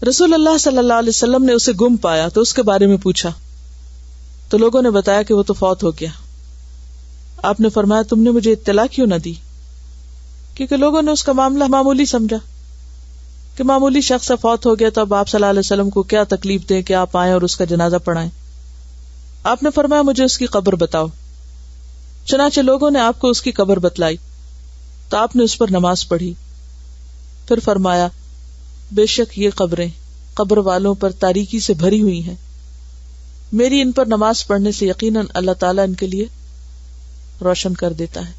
رسول اللہ صلی اللہ علیہ وسلم نے اسے گم پایا تو اس کے بارے میں پوچھا تو لوگوں نے بتایا کہ وہ تو فوت ہو گیا. آپ نے فرمایا تم نے مجھے اطلاع کیوں نہ دی؟ کیونکہ لوگوں نے اس کا معاملہ معمولی سمجھا کہ معمولی شخص فوت ہو گیا تو اب آپ صلی اللہ علیہ وسلم کو کیا تکلیف دیں کہ آپ آئیں اور اس کا جنازہ پڑھائیں. آپ نے فرمایا مجھے اس کی قبر بتاؤ. چنانچہ لوگوں نے آپ کو اس کی قبر بتلائی تو آپ نے اس پر نماز پڑھی. پھر فرمایا بے شک یہ قبریں قبر والوں پر تاریکی سے بھری ہوئی ہیں، میری ان پر نماز پڑھنے سے یقیناً اللہ تعالیٰ ان کے لیے روشن کر دیتا ہے،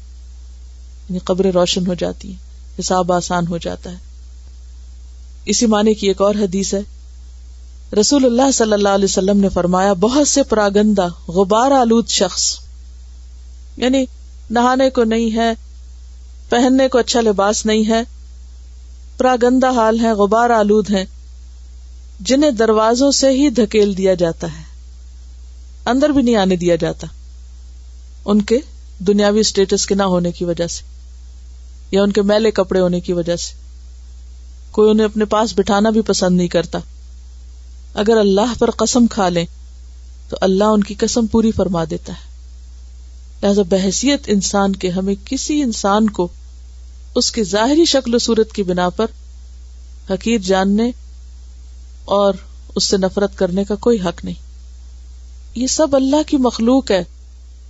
یعنی قبریں روشن ہو جاتی ہیں، حساب آسان ہو جاتا ہے. اسی معنی کی ایک اور حدیث ہے، رسول اللہ صلی اللہ علیہ وسلم نے فرمایا بہت سے پراگندہ غبار آلود شخص، یعنی نہانے کو نہیں ہے، پہننے کو اچھا لباس نہیں ہے، پراگندہ حال ہیں، غبار آلود ہیں، جنہیں دروازوں سے ہی دھکیل دیا جاتا ہے، اندر بھی نہیں آنے دیا جاتا، ان کے دنیاوی اسٹیٹس کے نہ ہونے کی وجہ سے یا ان کے میلے کپڑے ہونے کی وجہ سے. کوئی انہیں اپنے پاس بٹھانا بھی پسند نہیں کرتا. اگر اللہ پر قسم کھا لیں تو اللہ ان کی قسم پوری فرما دیتا ہے. لہذا بحیثیت انسان کے ہمیں کسی انسان کو اس کی ظاہری شکل و صورت کی بنا پر حقیر جاننے اور اس سے نفرت کرنے کا کوئی حق نہیں. یہ سب اللہ کی مخلوق ہے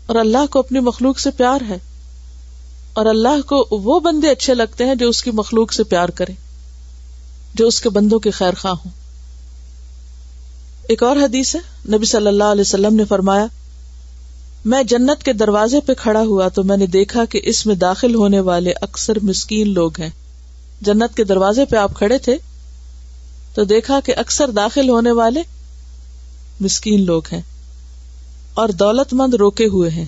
اور اللہ کو اپنی مخلوق سے پیار ہے، اور اللہ کو وہ بندے اچھے لگتے ہیں جو اس کی مخلوق سے پیار کریں، جو اس کے بندوں کے خیر خواہ ہوں. ایک اور حدیث ہے، نبی صلی اللہ علیہ وسلم نے فرمایا میں جنت کے دروازے پہ کھڑا ہوا تو میں نے دیکھا کہ اس میں داخل ہونے والے اکثر مسکین لوگ ہیں. جنت کے دروازے پہ آپ کھڑے تھے تو دیکھا کہ اکثر داخل ہونے والے مسکین لوگ ہیں اور دولت مند روکے ہوئے ہیں.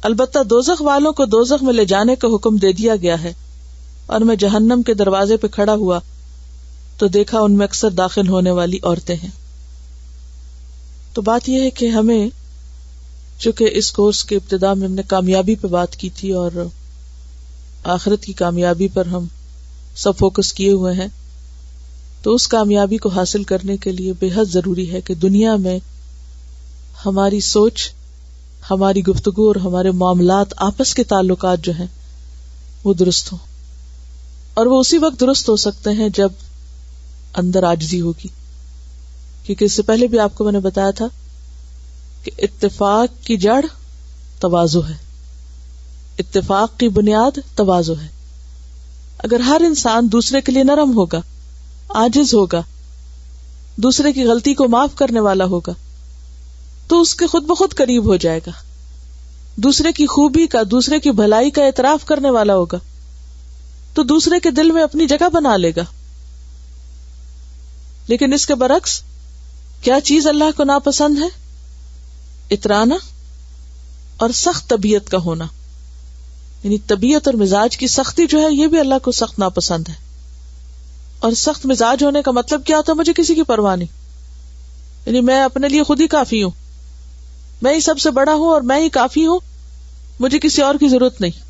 البتہ دوزخ والوں کو دوزخ میں لے جانے کا حکم دے دیا گیا ہے، اور میں جہنم کے دروازے پہ کھڑا ہوا تو دیکھا ان میں اکثر داخل ہونے والی عورتیں ہیں. تو بات یہ ہے کہ ہمیں، چونکہ اس کورس کے ابتدا میں ہم نے کامیابی پہ بات کی تھی اور آخرت کی کامیابی پر ہم سب فوکس کیے ہوئے ہیں، تو اس کامیابی کو حاصل کرنے کے لیے بے حد ضروری ہے کہ دنیا میں ہماری سوچ، ہماری گفتگو اور ہمارے معاملات، آپس کے تعلقات جو ہیں وہ درست ہوں. اور وہ اسی وقت درست ہو سکتے ہیں جب اندر عاجزی ہوگی، کیونکہ اس سے پہلے بھی آپ کو میں نے بتایا تھا کہ اتفاق کی جڑ تواضع ہے، اتفاق کی بنیاد تواضع ہے. اگر ہر انسان دوسرے کے لیے نرم ہوگا، عاجز ہوگا، دوسرے کی غلطی کو معاف کرنے والا ہوگا، تو اس کے خود بخود قریب ہو جائے گا. دوسرے کی خوبی کا، دوسرے کی بھلائی کا اعتراف کرنے والا ہوگا تو دوسرے کے دل میں اپنی جگہ بنا لے گا. لیکن اس کے برعکس کیا چیز اللہ کو ناپسند ہے؟ اترانا اور سخت طبیعت کا ہونا. یعنی طبیعت اور مزاج کی سختی جو ہے یہ بھی اللہ کو سخت ناپسند ہے. اور سخت مزاج ہونے کا مطلب کیا ہوتا ہے؟ مجھے کسی کی پرواہ نہیں، یعنی میں اپنے لیے خود ہی کافی ہوں، میں ہی سب سے بڑا ہوں اور میں ہی کافی ہوں، مجھے کسی اور کی ضرورت نہیں.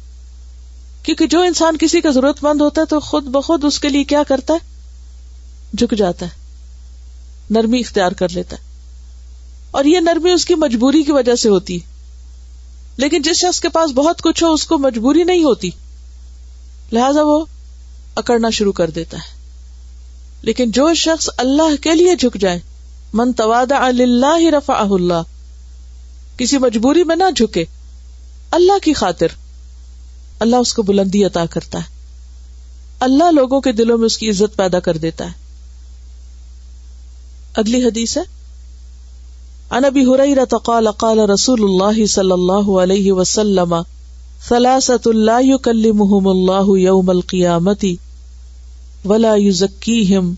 کیونکہ جو انسان کسی کا ضرورت مند ہوتا ہے تو خود بخود اس کے لیے کیا کرتا ہے؟ جھک جاتا ہے، نرمی اختیار کر لیتا ہے. اور یہ نرمی اس کی مجبوری کی وجہ سے ہوتی ہے. لیکن جس شخص کے پاس بہت کچھ ہو اس کو مجبوری نہیں ہوتی، لہذا وہ اکڑنا شروع کر دیتا ہے. لیکن جو شخص اللہ کے لیے جھک جائے، من تواضع للہ رفعہ اللہ، کسی مجبوری میں نہ جھکے، اللہ کی خاطر، اللہ اس کو بلندی عطا کرتا ہے، اللہ لوگوں کے دلوں میں اس کی عزت پیدا کر دیتا ہے. اگلی حدیث ہے عن ابی ہریرہ قال قال رسول اللہ صلی اللہ علیہ وسلم ثلاثة لا يكلمهم اللہ یوم القیامۃ ولا يزکیہم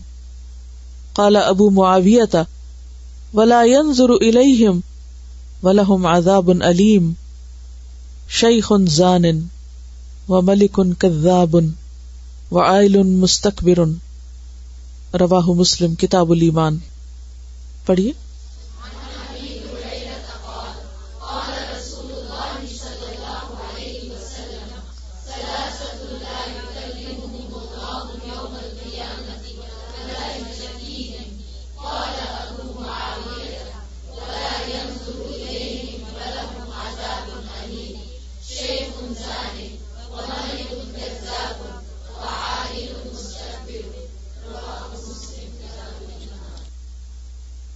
قال ابو معاویہ ولا ينظر الیہم ولہم عذاب علیم شیخ زان وملک کذاب وعائل مستکبر. رواہ مسلم کتاب الایمان. پڑھیے.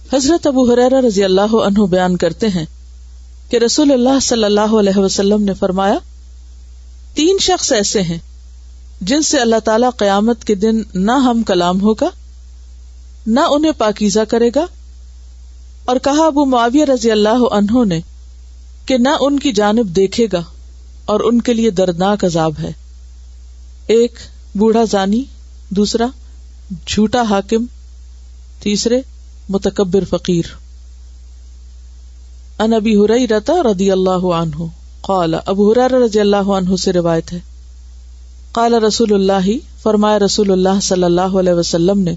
حضرت ابو ہریرہ رضی اللہ عنہ بیان کرتے ہیں کہ رسول اللہ صلی اللہ علیہ وسلم نے فرمایا، 3 شخص ایسے ہیں جن سے اللہ تعالیٰ قیامت کے دن نہ ہم کلام ہوگا، نہ انہیں پاکیزہ کرے گا. اور کہا ابو معاویہ رضی اللہ عنہ نے کہ نہ ان کی جانب دیکھے گا اور ان کے لیے دردناک عذاب ہے. ایک بوڑھا زانی، دوسرا جھوٹا حاکم، تیسرے متکبر فقیر. عن ابی ہریرہ رضی اللہ عنہ قال، ابو ہریرہ رضی اللہ عنہ سے روایت ہے، قال رسول اللہ، فرمایا رسول اللہ صلی اللہ علیہ وسلم نے،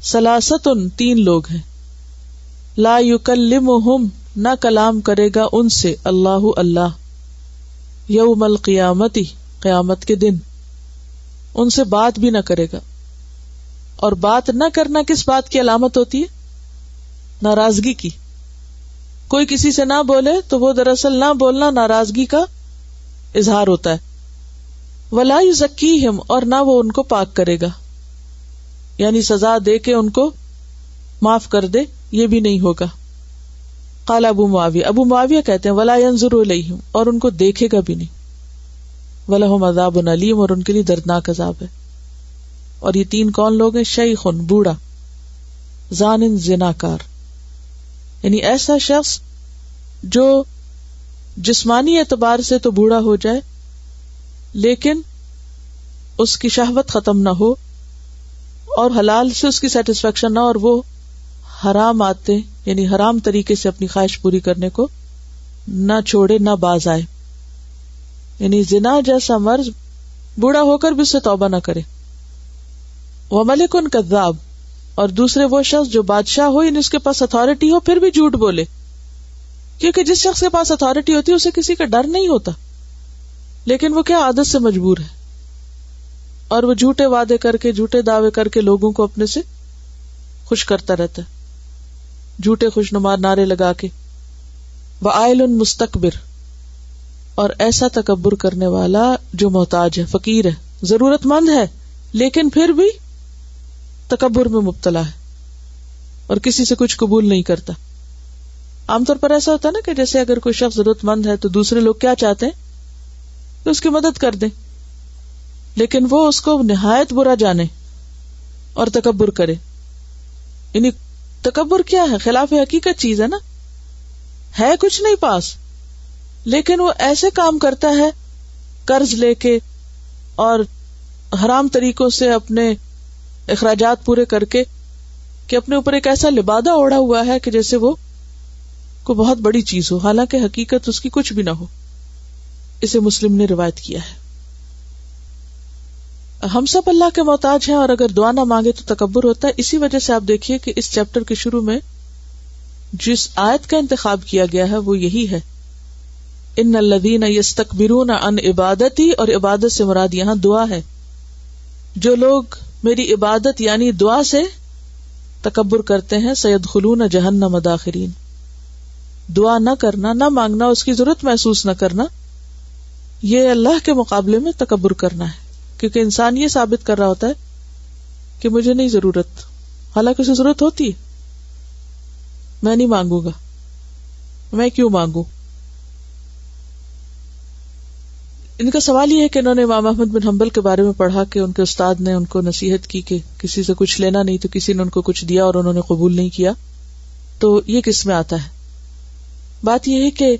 ثلاثۃ 3 لوگ ہیں، لا یکلمہم نہ کلام کرے گا ان سے اللہ اللہ، یوم القیامت قیامت کے دن ان سے بات بھی نہ کرے گا. اور بات نہ کرنا کس بات کی علامت ہوتی ہے؟ ناراضگی کی. کوئی کسی سے نہ بولے تو وہ دراصل نہ بولنا ناراضگی کا اظہار ہوتا ہے. ولا یزکیہم اور نہ وہ ان کو پاک کرے گا، یعنی سزا دے کے ان کو معاف کر دے، یہ بھی نہیں ہوگا. قال ابو معاویہ کہتے ہیں ولا ینظر الیہم اور ان کو دیکھے گا بھی نہیں. ولہم عذاب علیم اور ان کے لیے دردناک عذاب ہے. اور یہ 3 کون لوگ ہیں؟ شیخ بوڑھا، زان زناکار، یعنی ایسا شخص جو جسمانی اعتبار سے تو بوڑھا ہو جائے لیکن اس کی شہوت ختم نہ ہو اور حلال سے اس کی سیٹسفیکشن نہ، اور وہ حرام آتے یعنی حرام طریقے سے اپنی خواہش پوری کرنے کو نہ چھوڑے، نہ باز آئے. یعنی زنا جیسا مرض بوڑھا ہو کر بھی اس سے توبہ نہ کرے. وملک کذاب اور دوسرے وہ شخص جو بادشاہ ہو، یعنی اس کے پاس اتھارٹی ہو پھر بھی جھوٹ بولے، کیونکہ جس شخص کے پاس اتھارٹی ہوتی ہے اسے کسی کا ڈر نہیں ہوتا، لیکن وہ کیا عادت سے مجبور ہے اور وہ جھوٹے وعدے کر کے، جھوٹے دعوے کر کے لوگوں کو اپنے سے خوش کرتا رہتا ہے، جھوٹے خوشنما نعرے لگا کے. وعائل مستکبر اور ایسا تکبر کرنے والا جو محتاج ہے، فقیر ہے، ضرورت مند ہے، لیکن پھر بھی تکبر میں مبتلا ہے اور کسی سے کچھ قبول نہیں کرتا. عام طور پر ایسا ہوتا ہے نا کہ جیسے اگر کوئی شخص ضرورت مند ہے تو دوسرے لوگ کیا چاہتے ہیں کہ اس کی مدد کر دیں، لیکن وہ اس کو نہایت برا جانے اور تکبر کرے. یعنی تکبر کیا ہے؟ خلاف حقیقت چیز ہے نا، ہے کچھ نہیں پاس، لیکن وہ ایسے کام کرتا ہے قرض لے کے اور حرام طریقوں سے اپنے اخراجات پورے کر کے کہ اپنے اوپر ایک ایسا لبادہ اوڑھا ہوا ہے کہ جیسے وہ کوئی بہت بڑی چیز ہو، حالانکہ حقیقت اس کی کچھ بھی نہ ہو. اسے مسلم نے روایت کیا ہے. ہم سب اللہ کے محتاج ہیں اور اگر دعا نہ مانگے تو تکبر ہوتا ہے. اسی وجہ سے آپ دیکھیے کہ اس چیپٹر کے شروع میں جس آیت کا انتخاب کیا گیا ہے وہ یہی ہے، ان الذین یستکبرون عن عبادتی، اور عبادت سے مراد یہاں دعا ہے. جو لوگ میری عبادت یعنی دعا سے تکبر کرتے ہیں، سیدخلون جہنم داخرین، دعا نہ کرنا، نہ مانگنا، اس کی ضرورت محسوس نہ کرنا، یہ اللہ کے مقابلے میں تکبر کرنا ہے، کیونکہ انسان یہ ثابت کر رہا ہوتا ہے کہ مجھے نہیں ضرورت، حالانکہ اسے ضرورت ہوتی ہے. میں نہیں مانگوں گا، میں کیوں مانگوں. ان کا سوال یہ ہے کہ انہوں نے امام احمد بن حنبل کے بارے میں پڑھا کہ ان کے استاد نے ان کو نصیحت کی کہ کسی سے کچھ لینا نہیں، تو کسی نے ان کو کچھ دیا اور انہوں نے قبول نہیں کیا. تو یہ کس میں آتا ہے؟ بات یہ ہے کہ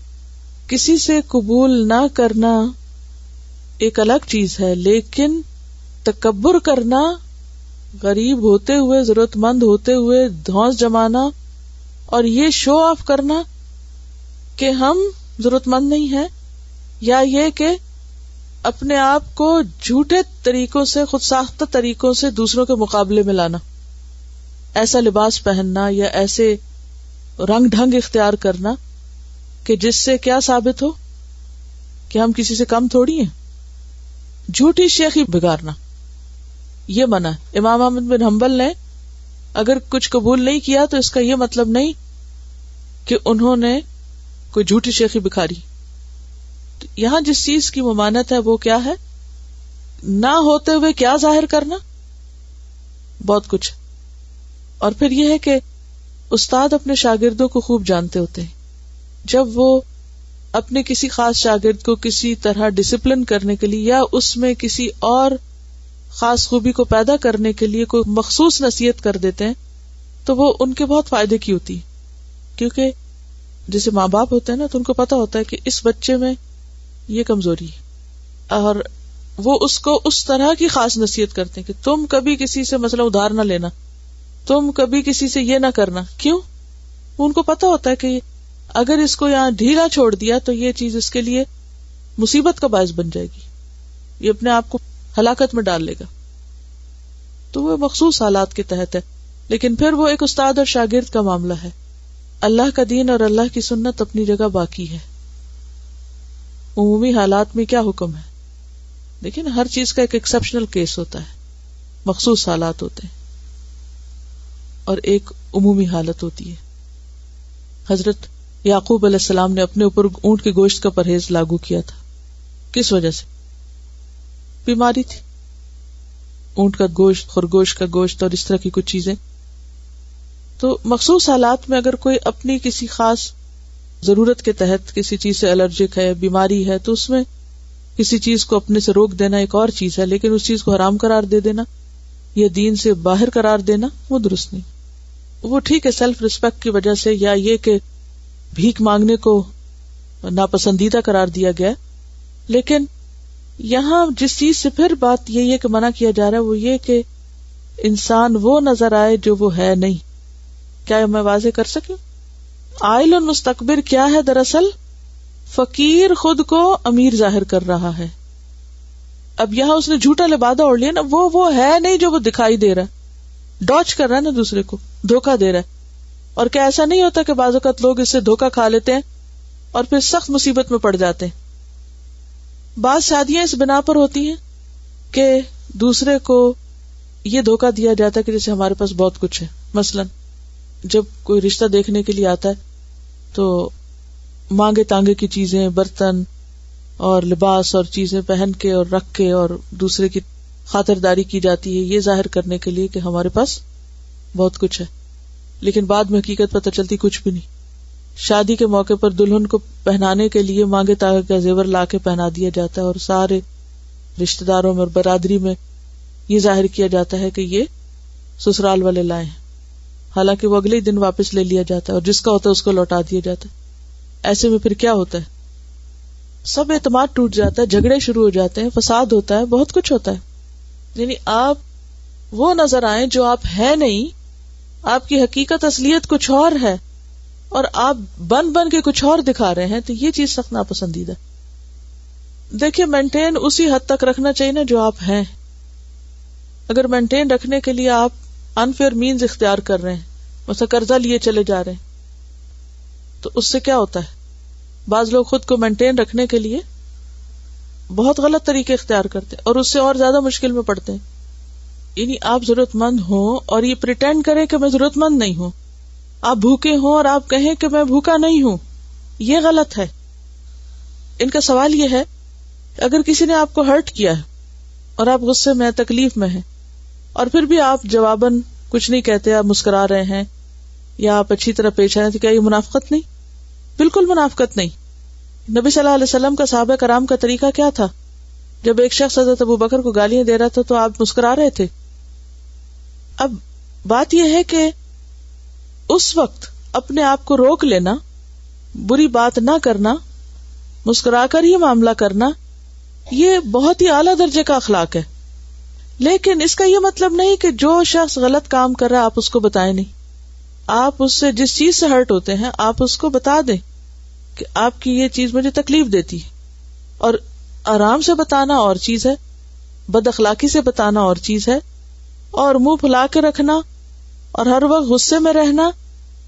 کسی سے قبول نہ کرنا ایک الگ چیز ہے، لیکن تکبر کرنا، غریب ہوتے ہوئے، ضرورت مند ہوتے ہوئے دھونس جمانا اور یہ شو آف کرنا کہ ہم ضرورت مند نہیں ہیں، یا یہ کہ اپنے آپ کو جھوٹے طریقوں سے، خود ساختہ طریقوں سے دوسروں کے مقابلے میں لانا، ایسا لباس پہننا یا ایسے رنگ ڈھنگ اختیار کرنا کہ جس سے کیا ثابت ہو کہ ہم کسی سے کم تھوڑی ہیں. جھوٹی شیخی بگارنا یہ منع ہے. امام احمد بن حنبل نے اگر کچھ قبول نہیں کیا تو اس کا یہ مطلب نہیں کہ انہوں نے کوئی جھوٹی شیخی بکھاری. یہاں جس چیز کی ممانعت ہے وہ کیا ہے؟ نہ ہوتے ہوئے کیا ظاہر کرنا؟ بہت کچھ. اور پھر یہ ہے کہ استاد اپنے شاگردوں کو خوب جانتے ہوتے ہیں. جب وہ اپنے کسی خاص شاگرد کو کسی طرح ڈسپلن کرنے کے لیے یا اس میں کسی اور خاص خوبی کو پیدا کرنے کے لیے کوئی مخصوص نصیحت کر دیتے ہیں تو وہ ان کے بہت فائدے کی ہوتی ہے، کیونکہ جیسے ماں باپ ہوتے ہیں نا تو ان کو پتا ہوتا ہے کہ اس بچے میں یہ کمزوری ہے، اور وہ اس کو اس طرح کی خاص نصیحت کرتے ہیں کہ تم کبھی کسی سے مثلا ادھار نہ لینا، تم کبھی کسی سے یہ نہ کرنا. کیوں؟ ان کو پتا ہوتا ہے کہ اگر اس کو یہاں ڈھیلا چھوڑ دیا تو یہ چیز اس کے لیے مصیبت کا باعث بن جائے گی، یہ اپنے آپ کو ہلاکت میں ڈال لے گا. تو وہ مخصوص حالات کے تحت ہے. لیکن پھر وہ ایک استاد اور شاگرد کا معاملہ ہے. اللہ کا دین اور اللہ کی سنت اپنی جگہ باقی ہے. عمومی حالات میں کیا حکم ہے؟ لیکن ہر چیز کا ایک ایکسپشنل کیس ہوتا ہے، مخصوص حالات ہوتے ہیں اور ایک عمومی حالت ہوتی ہے. حضرت یعقوب علیہ السلام نے اپنے اوپر اونٹ کے گوشت کا پرہیز لاگو کیا تھا. کس وجہ سے؟ بیماری تھی. اونٹ کا گوشت، خرگوش کا گوشت اور اس طرح کی کچھ چیزیں. تو مخصوص حالات میں اگر کوئی اپنی کسی خاص ضرورت کے تحت کسی چیز سے الرجک ہے، بیماری ہے، تو اس میں کسی چیز کو اپنے سے روک دینا ایک اور چیز ہے، لیکن اس چیز کو حرام قرار دے دینا یا دین سے باہر قرار دینا وہ درست نہیں. وہ ٹھیک ہے سیلف ریسپیکٹ کی وجہ سے، یا یہ کہ بھیک مانگنے کو ناپسندیدہ قرار دیا گیا، لیکن یہاں جس چیز سے پھر بات یہی ہے کہ منع کیا جا رہا ہے وہ یہ کہ انسان وہ نظر آئے جو وہ ہے نہیں. کیا میں واضح کر سکوں؟ عائل مستکبر کیا ہے؟ دراصل فقیر خود کو امیر ظاہر کر رہا ہے. اب یہاں اس نے جھوٹا لبادہ اوڑھ لیا نا، وہ ہے نہیں جو وہ دکھائی دے رہا ہے، ڈاچ کر رہا ہے نا، دوسرے کو دھوکہ دے رہا ہے. اور کیا ایسا نہیں ہوتا کہ بعض اوقات لوگ اس سے دھوکہ کھا لیتے ہیں اور پھر سخت مصیبت میں پڑ جاتے ہیں. بعض شادیاں اس بنا پر ہوتی ہیں کہ دوسرے کو یہ دھوکہ دیا جاتا ہے کہ جیسے ہمارے پاس بہت کچھ ہے. مثلا جب کوئی رشتہ دیکھنے کے لیے آتا ہے تو مانگے تانگے کی چیزیں، برتن اور لباس اور چیزیں پہن کے اور رکھ کے اور دوسرے کی خاطرداری کی جاتی ہے، یہ ظاہر کرنے کے لیے کہ ہمارے پاس بہت کچھ ہے. لیکن بعد میں حقیقت پتہ چلتی کچھ بھی نہیں. شادی کے موقع پر دلہن کو پہنانے کے لیے مانگے تانگے کا زیور لا کے پہنا دیا جاتا ہے اور سارے رشتہ داروں میں اور برادری میں یہ ظاہر کیا جاتا ہے کہ یہ سسرال والے لائے ہیں، حالانکہ وہ اگلے ہی دن واپس لے لیا جاتا ہے اور جس کا ہوتا ہے اس کو لوٹا دیا جاتا ہے. ایسے میں پھر کیا ہوتا ہے؟ سب اعتماد ٹوٹ جاتا ہے، جھگڑے شروع ہو جاتے ہیں، فساد ہوتا ہے، بہت کچھ ہوتا ہے. یعنی آپ وہ نظر آئیں جو آپ ہے نہیں، آپ کی حقیقت اصلیت کچھ اور ہے اور آپ بن کے کچھ اور دکھا رہے ہیں، تو یہ چیز سخت ناپسندیدہ. دیکھیے مینٹین اسی حد تک رکھنا چاہیے نا جو آپ ہیں. اگر مینٹین رکھنے کے لیے آپ انفیئر مینز اختیار کر رہے ہیں، مثلا قرضہ لیے چلے جا رہے ہیں، تو اس سے کیا ہوتا ہے؟ بعض لوگ خود کو مینٹین رکھنے کے لیے بہت غلط طریقے اختیار کرتے ہیں اور اس سے اور زیادہ مشکل میں پڑتے ہیں. یعنی آپ ضرورت مند ہوں اور یہ پریٹینڈ کریں کہ میں ضرورت مند نہیں ہوں. آپ بھوکے ہوں اور آپ کہیں کہ میں بھوکا نہیں ہوں. یہ غلط ہے. ان کا سوال یہ ہے اگر کسی نے آپ کو ہرٹ کیا ہے اور آپ غصے میں تکلیف میں ہیں اور پھر بھی آپ جواباً کچھ نہیں کہتے، آپ مسکرا رہے ہیں یا آپ اچھی طرح پیش آ رہے ہیں، تو کیا یہ منافقت نہیں؟ بالکل منافقت نہیں. نبی صلی اللہ علیہ وسلم کا صحابہ کرام کا طریقہ کیا تھا؟ جب ایک شخص حضرت ابو بکر کو گالیاں دے رہا تھا تو آپ مسکرا رہے تھے. اب بات یہ ہے کہ اس وقت اپنے آپ کو روک لینا، بری بات نہ کرنا، مسکرا کر ہی معاملہ کرنا، یہ بہت ہی اعلیٰ درجے کا اخلاق ہے. لیکن اس کا یہ مطلب نہیں کہ جو شخص غلط کام کر رہا ہے آپ اس کو بتائیں نہیں. آپ اس سے جس چیز سے ہرٹ ہوتے ہیں آپ اس کو بتا دیں کہ آپ کی یہ چیز مجھے تکلیف دیتی ہے. اور آرام سے بتانا اور چیز ہے، بد اخلاقی سے بتانا اور چیز ہے، اور منہ پھلا کے رکھنا اور ہر وقت غصے میں رہنا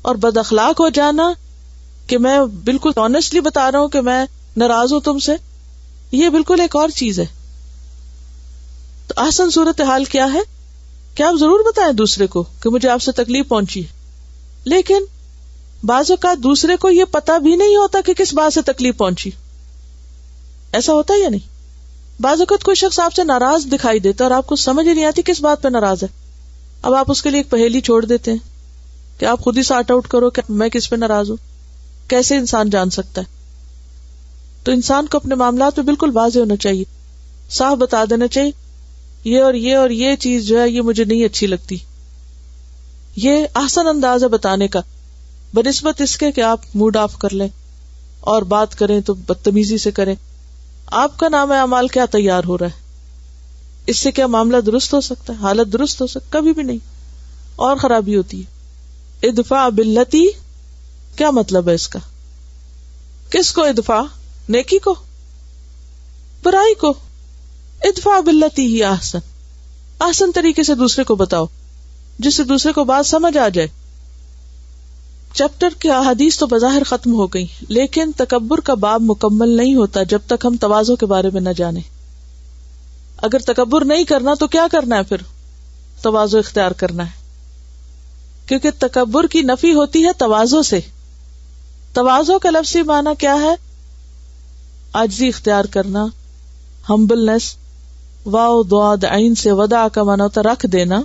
اور بد اخلاق ہو جانا کہ میں بالکل آنیسٹلی بتا رہا ہوں کہ میں ناراض ہوں تم سے، یہ بالکل ایک اور چیز ہے. تو احسن صورتحال کیا ہے کہ آپ ضرور بتائیں دوسرے کو کہ مجھے آپ سے تکلیف پہنچی ہے، لیکن بعض اوقات دوسرے کو یہ پتا بھی نہیں ہوتا کہ کس بات سے تکلیف پہنچی. ایسا ہوتا ہے یا نہیں؟ بعض اوقات کوئی شخص آپ سے ناراض دکھائی دیتا اور آپ کو سمجھ ہی نہیں آتی کس بات پہ ناراض ہے. اب آپ اس کے لیے ایک پہیلی چھوڑ دیتے ہیں کہ آپ خود ہی سارٹ آؤٹ کرو کہ میں کس پہ ناراض ہوں. کیسے انسان جان سکتا ہے؟ تو انسان کو اپنے معاملات میں بالکل واضح ہونا چاہیے، صاف بتا دینا چاہیے یہ اور یہ چیز جو ہے یہ مجھے نہیں اچھی لگتی. یہ احسن انداز ہے بتانے کا، بنسبت اس کے کہ آپ موڈ آف کر لیں اور بات کریں تو بدتمیزی سے کریں. آپ کا نام اعمال کیا تیار ہو رہا ہے؟ اس سے کیا معاملہ درست ہو سکتا ہے؟ حالت درست ہو سکتا؟ کبھی بھی نہیں، اور خرابی ہوتی ہے. ادفع باللتی، کیا مطلب ہے اس کا؟ کس کو ادفع؟ نیکی کو؟ برائی کو؟ ادفع باللتی ہی احسن، احسن طریقے سے دوسرے کو بتاؤ جس سے دوسرے کو بات سمجھ آ جائے. چیپٹر کے احادیث تو بظاہر ختم ہو گئی، لیکن تکبر کا باب مکمل نہیں ہوتا جب تک ہم تواضع کے بارے میں نہ جانیں. اگر تکبر نہیں کرنا تو کیا کرنا ہے؟ پھر تواضع اختیار کرنا ہے، کیونکہ تکبر کی نفی ہوتی ہے تواضع سے. تواضع کا لفظی معنی کیا ہے؟ عاجزی اختیار کرنا، ہمبلنس. واو ضاد عین سے وضع کا معنی ہوتا رکھ دینا.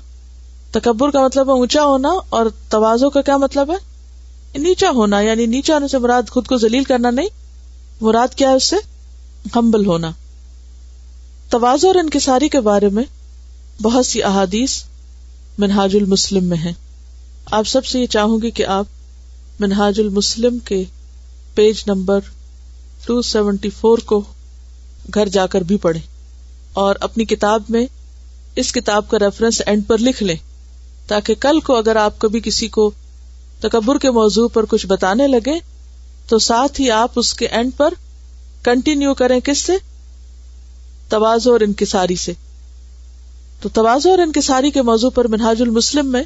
تکبر کا مطلب ہے اونچا ہونا، اور تواضع کا کیا مطلب ہے؟ نیچا ہونا. یعنی نیچا ہونے سے مراد خود کو ذلیل کرنا نہیں، مراد کیا ہے اس سے؟ ہمبل ہونا. تواضع اور انکساری کے بارے میں بہت سی احادیث منہاج المسلم میں ہیں. آپ سب سے یہ چاہوں گی کہ آپ منہاج المسلم کے پیج نمبر 274 کو گھر جا کر بھی پڑھیں، اور اپنی کتاب میں اس کتاب کا ریفرنس اینڈ پر لکھ لیں، تاکہ کل کو اگر آپ کبھی کسی کو تکبر کے موضوع پر کچھ بتانے لگے تو ساتھ ہی آپ اس کے اینڈ پر کنٹینیو کریں. کس سے؟ تواضع اور انکساری سے. تو تواضع اور انکساری کے موضوع پر منہاج المسلم میں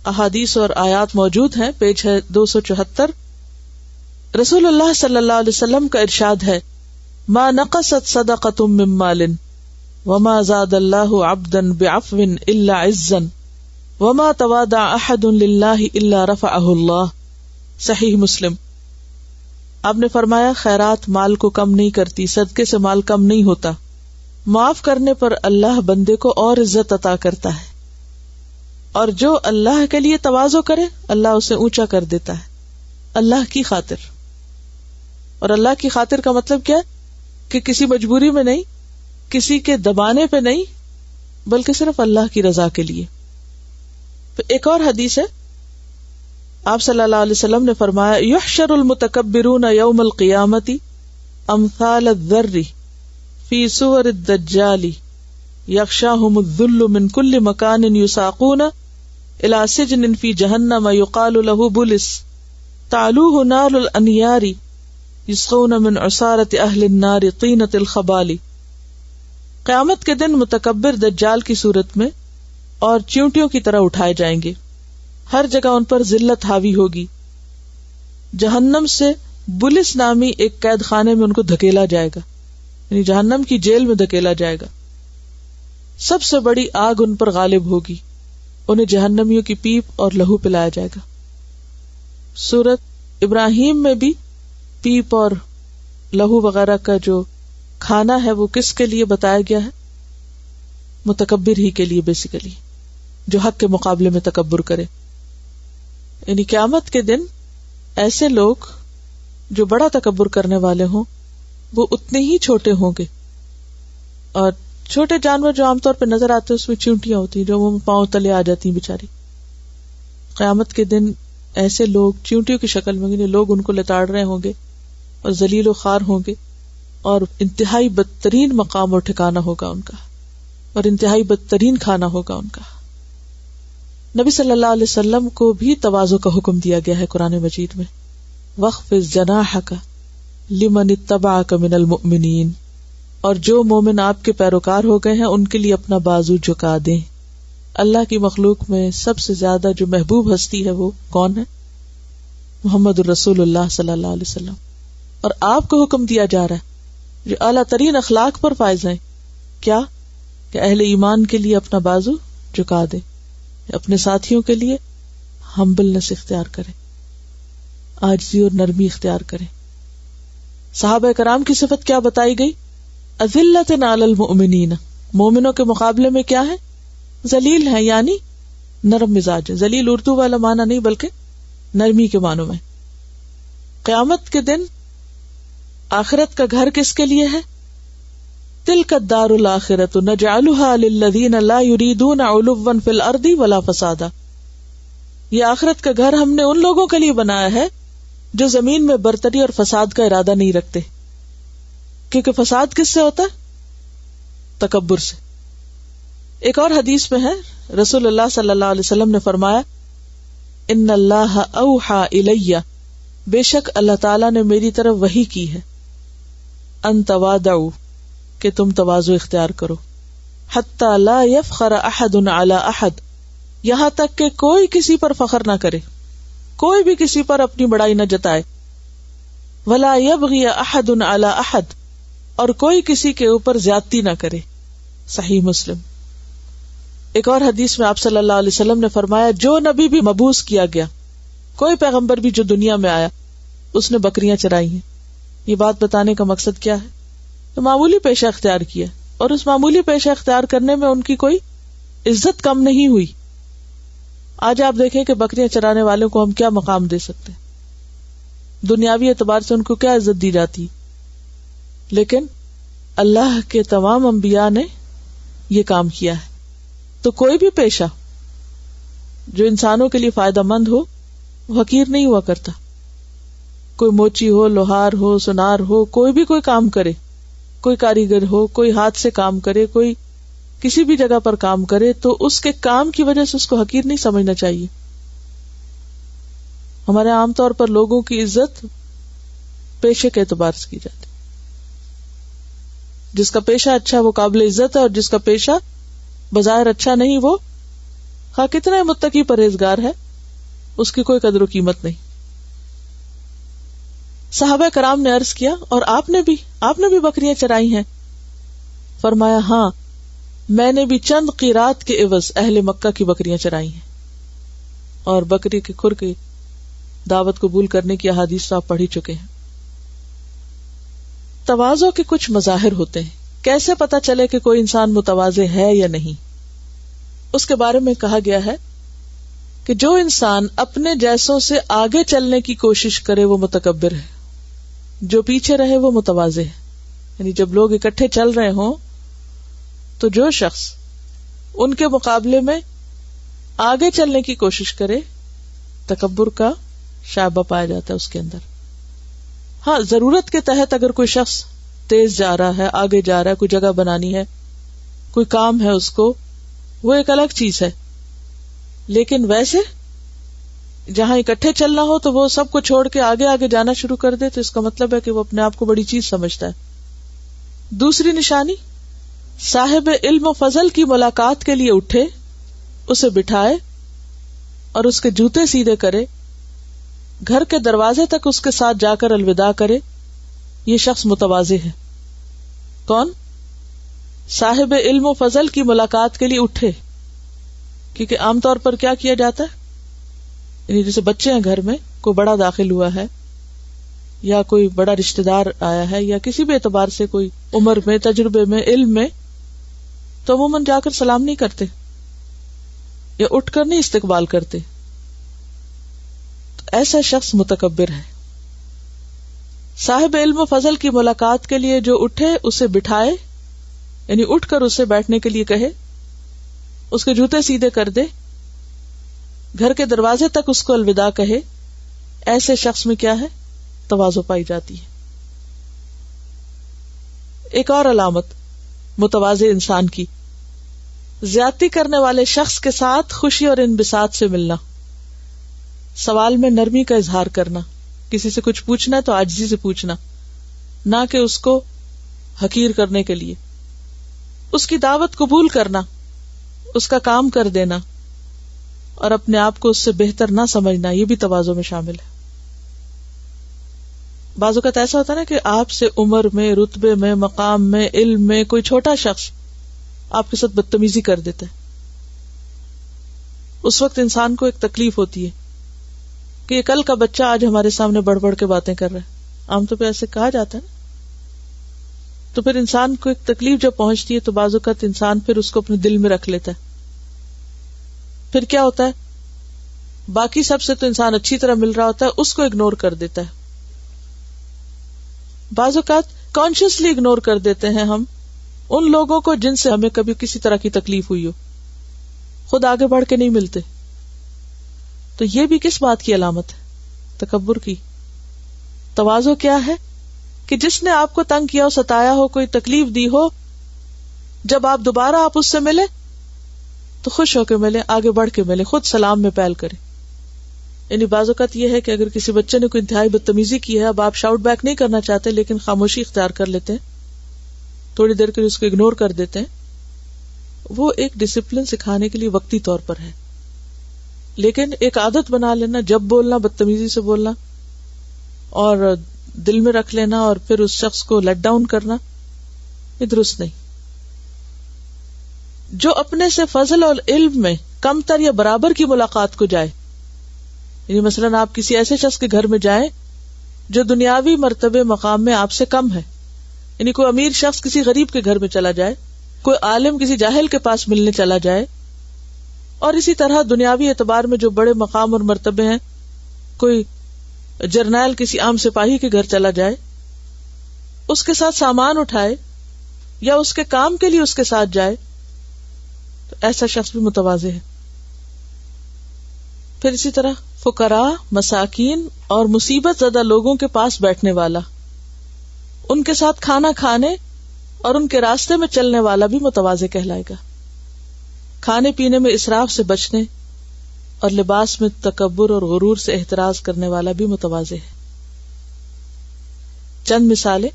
احادیث اور آیات موجود ہیں. پیج ہے 274. رسول اللہ صلی اللہ علیہ وسلم کا ارشاد ہے، ما نقصت صدقۃ من مال وما زاد اللہ عبدا بعفو الا عزا وما تواضع احد للہ الا رفعہ اللہ. صحیح مسلم. آپ نے فرمایا خیرات مال کو کم نہیں کرتی، صدقے سے مال کم نہیں ہوتا، معاف کرنے پر اللہ بندے کو اور عزت عطا کرتا ہے، اور جو اللہ کے لیے تواضع کرے اللہ اسے اونچا کر دیتا ہے اللہ کی خاطر. اور اللہ کی خاطر کا مطلب کیا ہے؟ کہ کسی مجبوری میں نہیں، کسی کے دبانے پہ نہیں، بلکہ صرف اللہ کی رضا کے لیے. ایک اور حدیث ہے، آپ صلی اللہ علیہ وسلم نے فرمایا، یحشر المتکبرون یوم القیامت امثال الذر فی صور الدجال یغشاہم الذل من کل مکان یساقون الی سجن فی جہنم یقال له بلس تعلوہ نار الانیار یسقون من عصارۃ اہل النار طینۃ الخبال. قیامت کے دن متکبر دجال کی صورت میں اور چیونٹیوں کی طرح اٹھائے جائیں گے، ہر جگہ ان پر ذلت حاوی ہوگی. جہنم سے بلس نامی ایک قید خانے میں ان کو دھکیلا جائے گا، یعنی جہنم کی جیل میں دھکیلا جائے گا. سب سے بڑی آگ ان پر غالب ہوگی، انہیں جہنمیوں کی پیپ اور لہو پلایا جائے گا. سورت ابراہیم میں بھی پیپ اور لہو وغیرہ کا جو کھانا ہے وہ کس کے لیے بتایا گیا ہے؟ متکبر ہی کے لیے، بیسیکلی جو حق کے مقابلے میں تکبر کرے. یعنی قیامت کے دن ایسے لوگ جو بڑا تکبر کرنے والے ہوں وہ اتنے ہی چھوٹے ہوں گے. اور چھوٹے جانور جو عام طور پہ نظر آتے ہیں اس میں چیونٹیاں ہوتی ہیں جو وہ پاؤں تلے آ جاتی ہیں بیچاری. قیامت کے دن ایسے لوگ چیونٹیوں کی شکل میں، یعنی لوگ ان کو لتاڑ رہے ہوں گے اور ذلیل و خوار ہوں گے، اور انتہائی بدترین مقام اور ٹھکانہ ہوگا ان کا، اور انتہائی بدترین کھانا ہوگا ان کا. نبی صلی اللہ علیہ وسلم کو بھی تواضع کا حکم دیا گیا ہے قرآن مجید میں، وَخْفِضْ جَنَاحَكَ لِمَنِ اتَّبَعَكَ مِنَ الْمُؤْمِنِينَ، اور جو مومن آپ کے پیروکار ہو گئے ہیں ان کے لیے اپنا بازو جھکا دیں. اللہ کی مخلوق میں سب سے زیادہ جو محبوب ہستی ہے وہ کون ہے؟ محمد الرسول اللہ صلی اللہ علیہ وسلم. اور آپ کو حکم دیا جا رہا ہے جو اعلیٰ ترین اخلاق پر فائز ہیں، کیا کہ اہل ایمان کے لیے اپنا بازو جھکا دے، اپنے ساتھیوں کے لیے ہمبلنس اختیار کرے، عاجزی اور نرمی اختیار کرے. صحابہ کرام کی صفت کیا بتائی گئی؟ اذلۃ علی المؤمنین، مومنوں کے مقابلے میں کیا ہے؟ ذلیل ہے، یعنی نرم مزاج. ذلیل اردو والا معنی نہیں بلکہ نرمی کے معنوں میں. قیامت کے دن آخرت کا گھر کس کے لیے ہے؟ تلک الدار الآخرۃ نجعلها للذین لا یریدون علوا فی الارض ولا فسادا. یہ آخرت کا گھر ہم نے ان لوگوں کے لیے بنایا ہے جو زمین میں برتری اور فساد کا ارادہ نہیں رکھتے، کیونکہ فساد کس سے ہوتا ہے؟ تکبر سے. ایک اور حدیث میں ہے رسول اللہ صلی اللہ علیہ وسلم نے فرمایا، ان اللہ اوحى الی، بے شک اللہ تعالیٰ نے میری طرف وحی کی ہے، ان تواضعوا، کہ تم تواضع اختیار کرو، حتی لا یفخر احد علی احد، یہاں تک کہ کوئی کسی پر فخر نہ کرے، کوئی بھی کسی پر اپنی بڑائی نہ جتائے، ولا یبغی احد علی احد، اور کوئی کسی کے اوپر زیادتی نہ کرے. صحیح مسلم. ایک اور حدیث میں آپ صلی اللہ علیہ وسلم نے فرمایا، جو نبی بھی مبعوث کیا گیا، کوئی پیغمبر بھی جو دنیا میں آیا، اس نے بکریاں چرائی ہیں. یہ بات بتانے کا مقصد کیا ہے؟ تو معمولی پیشہ اختیار کیا، اور اس معمولی پیشہ اختیار کرنے میں ان کی کوئی عزت کم نہیں ہوئی. آج آپ دیکھیں کہ بکریاں چرانے والوں کو ہم کیا مقام دے سکتے ہیں، دنیاوی اعتبار سے ان کو کیا عزت دی جاتی، لیکن اللہ کے تمام انبیاء نے یہ کام کیا ہے. تو کوئی بھی پیشہ جو انسانوں کے لیے فائدہ مند ہو وہ حقیر نہیں ہوا کرتا. کوئی موچی ہو، لوہار ہو، سنار ہو، کوئی بھی کوئی کام کرے، کوئی کاریگر ہو، کوئی ہاتھ سے کام کرے، کوئی کسی بھی جگہ پر کام کرے، تو اس کے کام کی وجہ سے اس کو حقیر نہیں سمجھنا چاہیے. ہمارے عام طور پر لوگوں کی عزت پیشے کے اعتبار سے کی جاتی. جس کا پیشہ اچھا وہ قابل عزت ہے، اور جس کا پیشہ بظاہر اچھا نہیں وہ خواہ کتنا متقی پرہیزگار ہے، اس کی کوئی قدر و قیمت نہیں. صحابہ کرام نے عرض کیا، اور آپ نے بھی بکریاں چرائی ہیں؟ فرمایا، ہاں، میں نے بھی چند قیرات کے عوض اہل مکہ کی بکریاں چرائی ہیں. اور بکری کے کھر کی دعوت قبول کرنے کی احادیث آپ پڑھ ہی چکے ہیں. تواضع کے کچھ مظاہر ہوتے ہیں. کیسے پتا چلے کہ کوئی انسان متواضع ہے یا نہیں؟ اس کے بارے میں کہا گیا ہے کہ جو انسان اپنے جیسوں سے آگے چلنے کی کوشش کرے وہ متکبر ہے، جو پیچھے رہے وہ متواضع ہے. یعنی جب لوگ اکٹھے چل رہے ہوں تو جو شخص ان کے مقابلے میں آگے چلنے کی کوشش کرے، تکبر کا شائبہ پایا جاتا ہے اس کے اندر. ہاں، ضرورت کے تحت اگر کوئی شخص تیز جا رہا ہے، آگے جا رہا ہے، کوئی جگہ بنانی ہے، کوئی کام ہے اس کو، وہ ایک الگ چیز ہے. لیکن ویسے جہاں اکٹھے چلنا ہو تو وہ سب کو چھوڑ کے آگے آگے جانا شروع کر دے تو اس کا مطلب ہے کہ وہ اپنے آپ کو بڑی چیز سمجھتا ہے. دوسری نشانی، صاحب علم و فضل کی ملاقات کے لیے اٹھے، اسے بٹھائے اور اس کے جوتے سیدھے کرے، گھر کے دروازے تک اس کے ساتھ جا کر الوداع کرے، یہ شخص متواضع ہے. کون؟ صاحب علم و فضل کی ملاقات کے لیے اٹھے. کیونکہ عام طور پر کیا کیا جاتا ہے، یعنی جیسے بچے ہیں گھر میں، کوئی بڑا داخل ہوا ہے یا کوئی بڑا رشتہ دار آیا ہے یا کسی بھی اعتبار سے کوئی عمر میں، تجربے میں، علم میں، تو عموماً جا کر سلام نہیں کرتے یا اٹھ کر نہیں استقبال کرتے. تو ایسا شخص متکبر ہے. صاحب علم و فضل کی ملاقات کے لیے جو اٹھے اسے بٹھائے، یعنی اٹھ کر اسے بیٹھنے کے لیے کہے، اس کے جوتے سیدھے کر دے، گھر کے دروازے تک اس کو الوداع کہے، ایسے شخص میں کیا ہے؟ تواضع پائی جاتی ہے. ایک اور علامت متواضع انسان کی، زیادتی کرنے والے شخص کے ساتھ خوشی اور انبساط سے ملنا، سوال میں نرمی کا اظہار کرنا، کسی سے کچھ پوچھنا ہے تو عاجزی سے پوچھنا، نہ کہ اس کو حقیر کرنے کے لیے، اس کی دعوت قبول کرنا، اس کا کام کر دینا اور اپنے آپ کو اس سے بہتر نہ سمجھنا، یہ بھی تواضع میں شامل ہے. بعض اوقات ایسا ہوتا ہے نا کہ آپ سے عمر میں، رتبے میں، مقام میں، علم میں کوئی چھوٹا شخص آپ کے ساتھ بدتمیزی کر دیتا ہے. اس وقت انسان کو ایک تکلیف ہوتی ہے کہ یہ کل کا بچہ آج ہمارے سامنے بڑھ بڑھ کے باتیں کر رہا ہے. عام طور پہ ایسے کہا جاتا ہے نا. تو پھر انسان کو ایک تکلیف جب پہنچتی ہے تو بعض اوقات انسان پھر اس کو اپنے دل میں رکھ لیتا ہے. پھر کیا ہوتا ہے، باقی سب سے تو انسان اچھی طرح مل رہا ہوتا ہے، اس کو اگنور کر دیتا ہے. بعض اوقات کانشیسلی اگنور کر دیتے ہیں ہم ان لوگوں کو جن سے ہمیں کبھی کسی طرح کی تکلیف ہوئی ہو، خود آگے بڑھ کے نہیں ملتے. تو یہ بھی کس بات کی علامت ہے؟ تکبر کی. تواضع کیا ہے؟ کہ جس نے آپ کو تنگ کیا ہو، ستایا ہو، کوئی تکلیف دی ہو، جب آپ دوبارہ آپ اس سے ملے تو خوش ہو کے ملے، آگے بڑھ کے ملے، خود سلام میں پہل کرے. یعنی بعض اوقات یہ ہے کہ اگر کسی بچے نے کوئی انتہائی بدتمیزی کی ہے، اب آپ شاؤٹ بیک نہیں کرنا چاہتے لیکن خاموشی اختیار کر لیتے ہیں، تھوڑی دیر کے لیے اس کو اگنور کر دیتے ہیں. وہ ایک ڈسپلن سکھانے کے لیے وقتی طور پر ہے، لیکن ایک عادت بنا لینا، جب بولنا بدتمیزی سے بولنا اور دل میں رکھ لینا اور پھر اس شخص کو لیٹ ڈاؤن کرنا، یہ درست نہیں. جو اپنے سے فضل اور علم میں کم تر یا برابر کی ملاقات کو جائے، یعنی مثلاً آپ کسی ایسے شخص کے گھر میں جائیں جو دنیاوی مرتبے مقام میں آپ سے کم ہے، یعنی کوئی امیر شخص کسی غریب کے گھر میں چلا جائے، کوئی عالم کسی جاہل کے پاس ملنے چلا جائے، اور اسی طرح دنیاوی اعتبار میں جو بڑے مقام اور مرتبے ہیں، کوئی جرنیل کسی عام سپاہی کے گھر چلا جائے، اس کے ساتھ سامان اٹھائے یا اس کے کام کے لیے اس کے ساتھ جائے، تو ایسا شخص بھی متواضع ہے. پھر اسی طرح فقراء، مساکین اور مصیبت زدہ لوگوں کے پاس بیٹھنے والا، ان کے ساتھ کھانا کھانے اور ان کے راستے میں چلنے والا بھی متواضع کہلائے گا. کھانے پینے میں اسراف سے بچنے اور لباس میں تکبر اور غرور سے احتراز کرنے والا بھی متواضع ہے. چند مثالیں.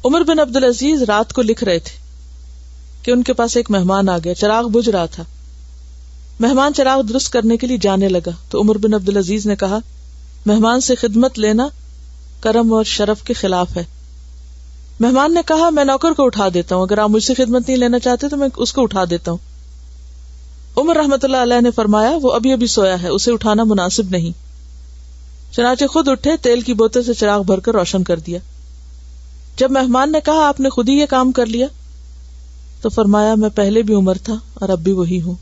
عمر بن عبدالعزیز رات کو لکھ رہے تھے کہ ان کے پاس ایک مہمان آ گیا، چراغ بجھ رہا تھا. مہمان چراغ درست کرنے کے لیے جانے لگا تو عمر بن عبدالعزیز نے کہا، مہمان سے خدمت لینا کرم اور شرف کے خلاف ہے. مہمان نے کہا، میں نوکر کو اٹھا دیتا ہوں، اگر آپ مجھ سے خدمت نہیں لینا چاہتے تو میں اس کو اٹھا دیتا ہوں. عمر رحمۃ اللہ علیہ نے فرمایا، وہ ابھی ابھی سویا ہے، اسے اٹھانا مناسب نہیں. چنانچہ خود اٹھے، تیل کی بوتل سے چراغ بھر کر روشن کر دیا. جب مہمان نے کہا، آپ نے خود ہی یہ کام کر لیا، تو فرمایا، میں پہلے بھی عمر تھا اور اب بھی وہی ہوں،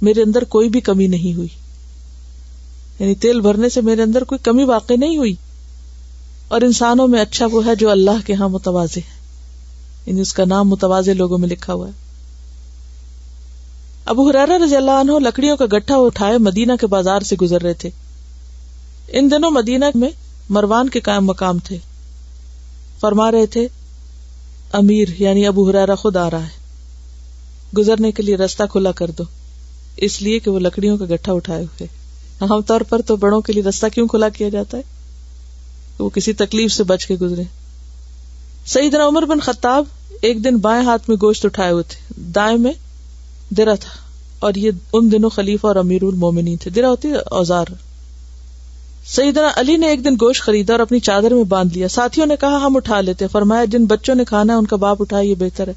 میرے اندر کوئی بھی کمی نہیں ہوئی. یعنی تیل بھرنے سے میرے اندر کوئی کمی واقع نہیں ہوئی. اور انسانوں میں اچھا وہ ہے جو اللہ کے ہاں متواضع ہے، یعنی اس کا نام متواضع لوگوں میں لکھا ہوا ہے. ابو ہریرہ رضی اللہ عنہ لکڑیوں کا گٹھا اٹھائے مدینہ کے بازار سے گزر رہے تھے. ان دنوں مدینہ میں مروان کے قائم مقام تھے. فرما رہے تھے، امیر یعنی ابو ہریرہ خود آ رہا ہے، گزرنے کے لیے راستہ کھلا کر دو. اس لیے کہ وہ لکڑیوں کا گٹھا اٹھائے ہوئے. عام طور پر تو بڑوں کے لیے راستہ کیوں کھلا کیا جاتا ہے؟ کہ وہ کسی تکلیف سے بچ کے گزرے. سیدنا عمر بن خطاب ایک دن بائیں ہاتھ میں گوشت اٹھائے ہوئے تھے، دائیں میں درہ تھا، اور یہ ان دنوں خلیفہ اور امیر المومنین تھے. درہ ہوتی ہے اوزار. سیدنا علی نے ایک دن گوشت خریدا اور اپنی چادر میں باندھ لیا. ساتھیوں نے کہا، ہم اٹھا لیتے. فرمایا، جن بچوں نے کھانا ہے ان کا باپ اٹھائے، یہ بہتر ہے.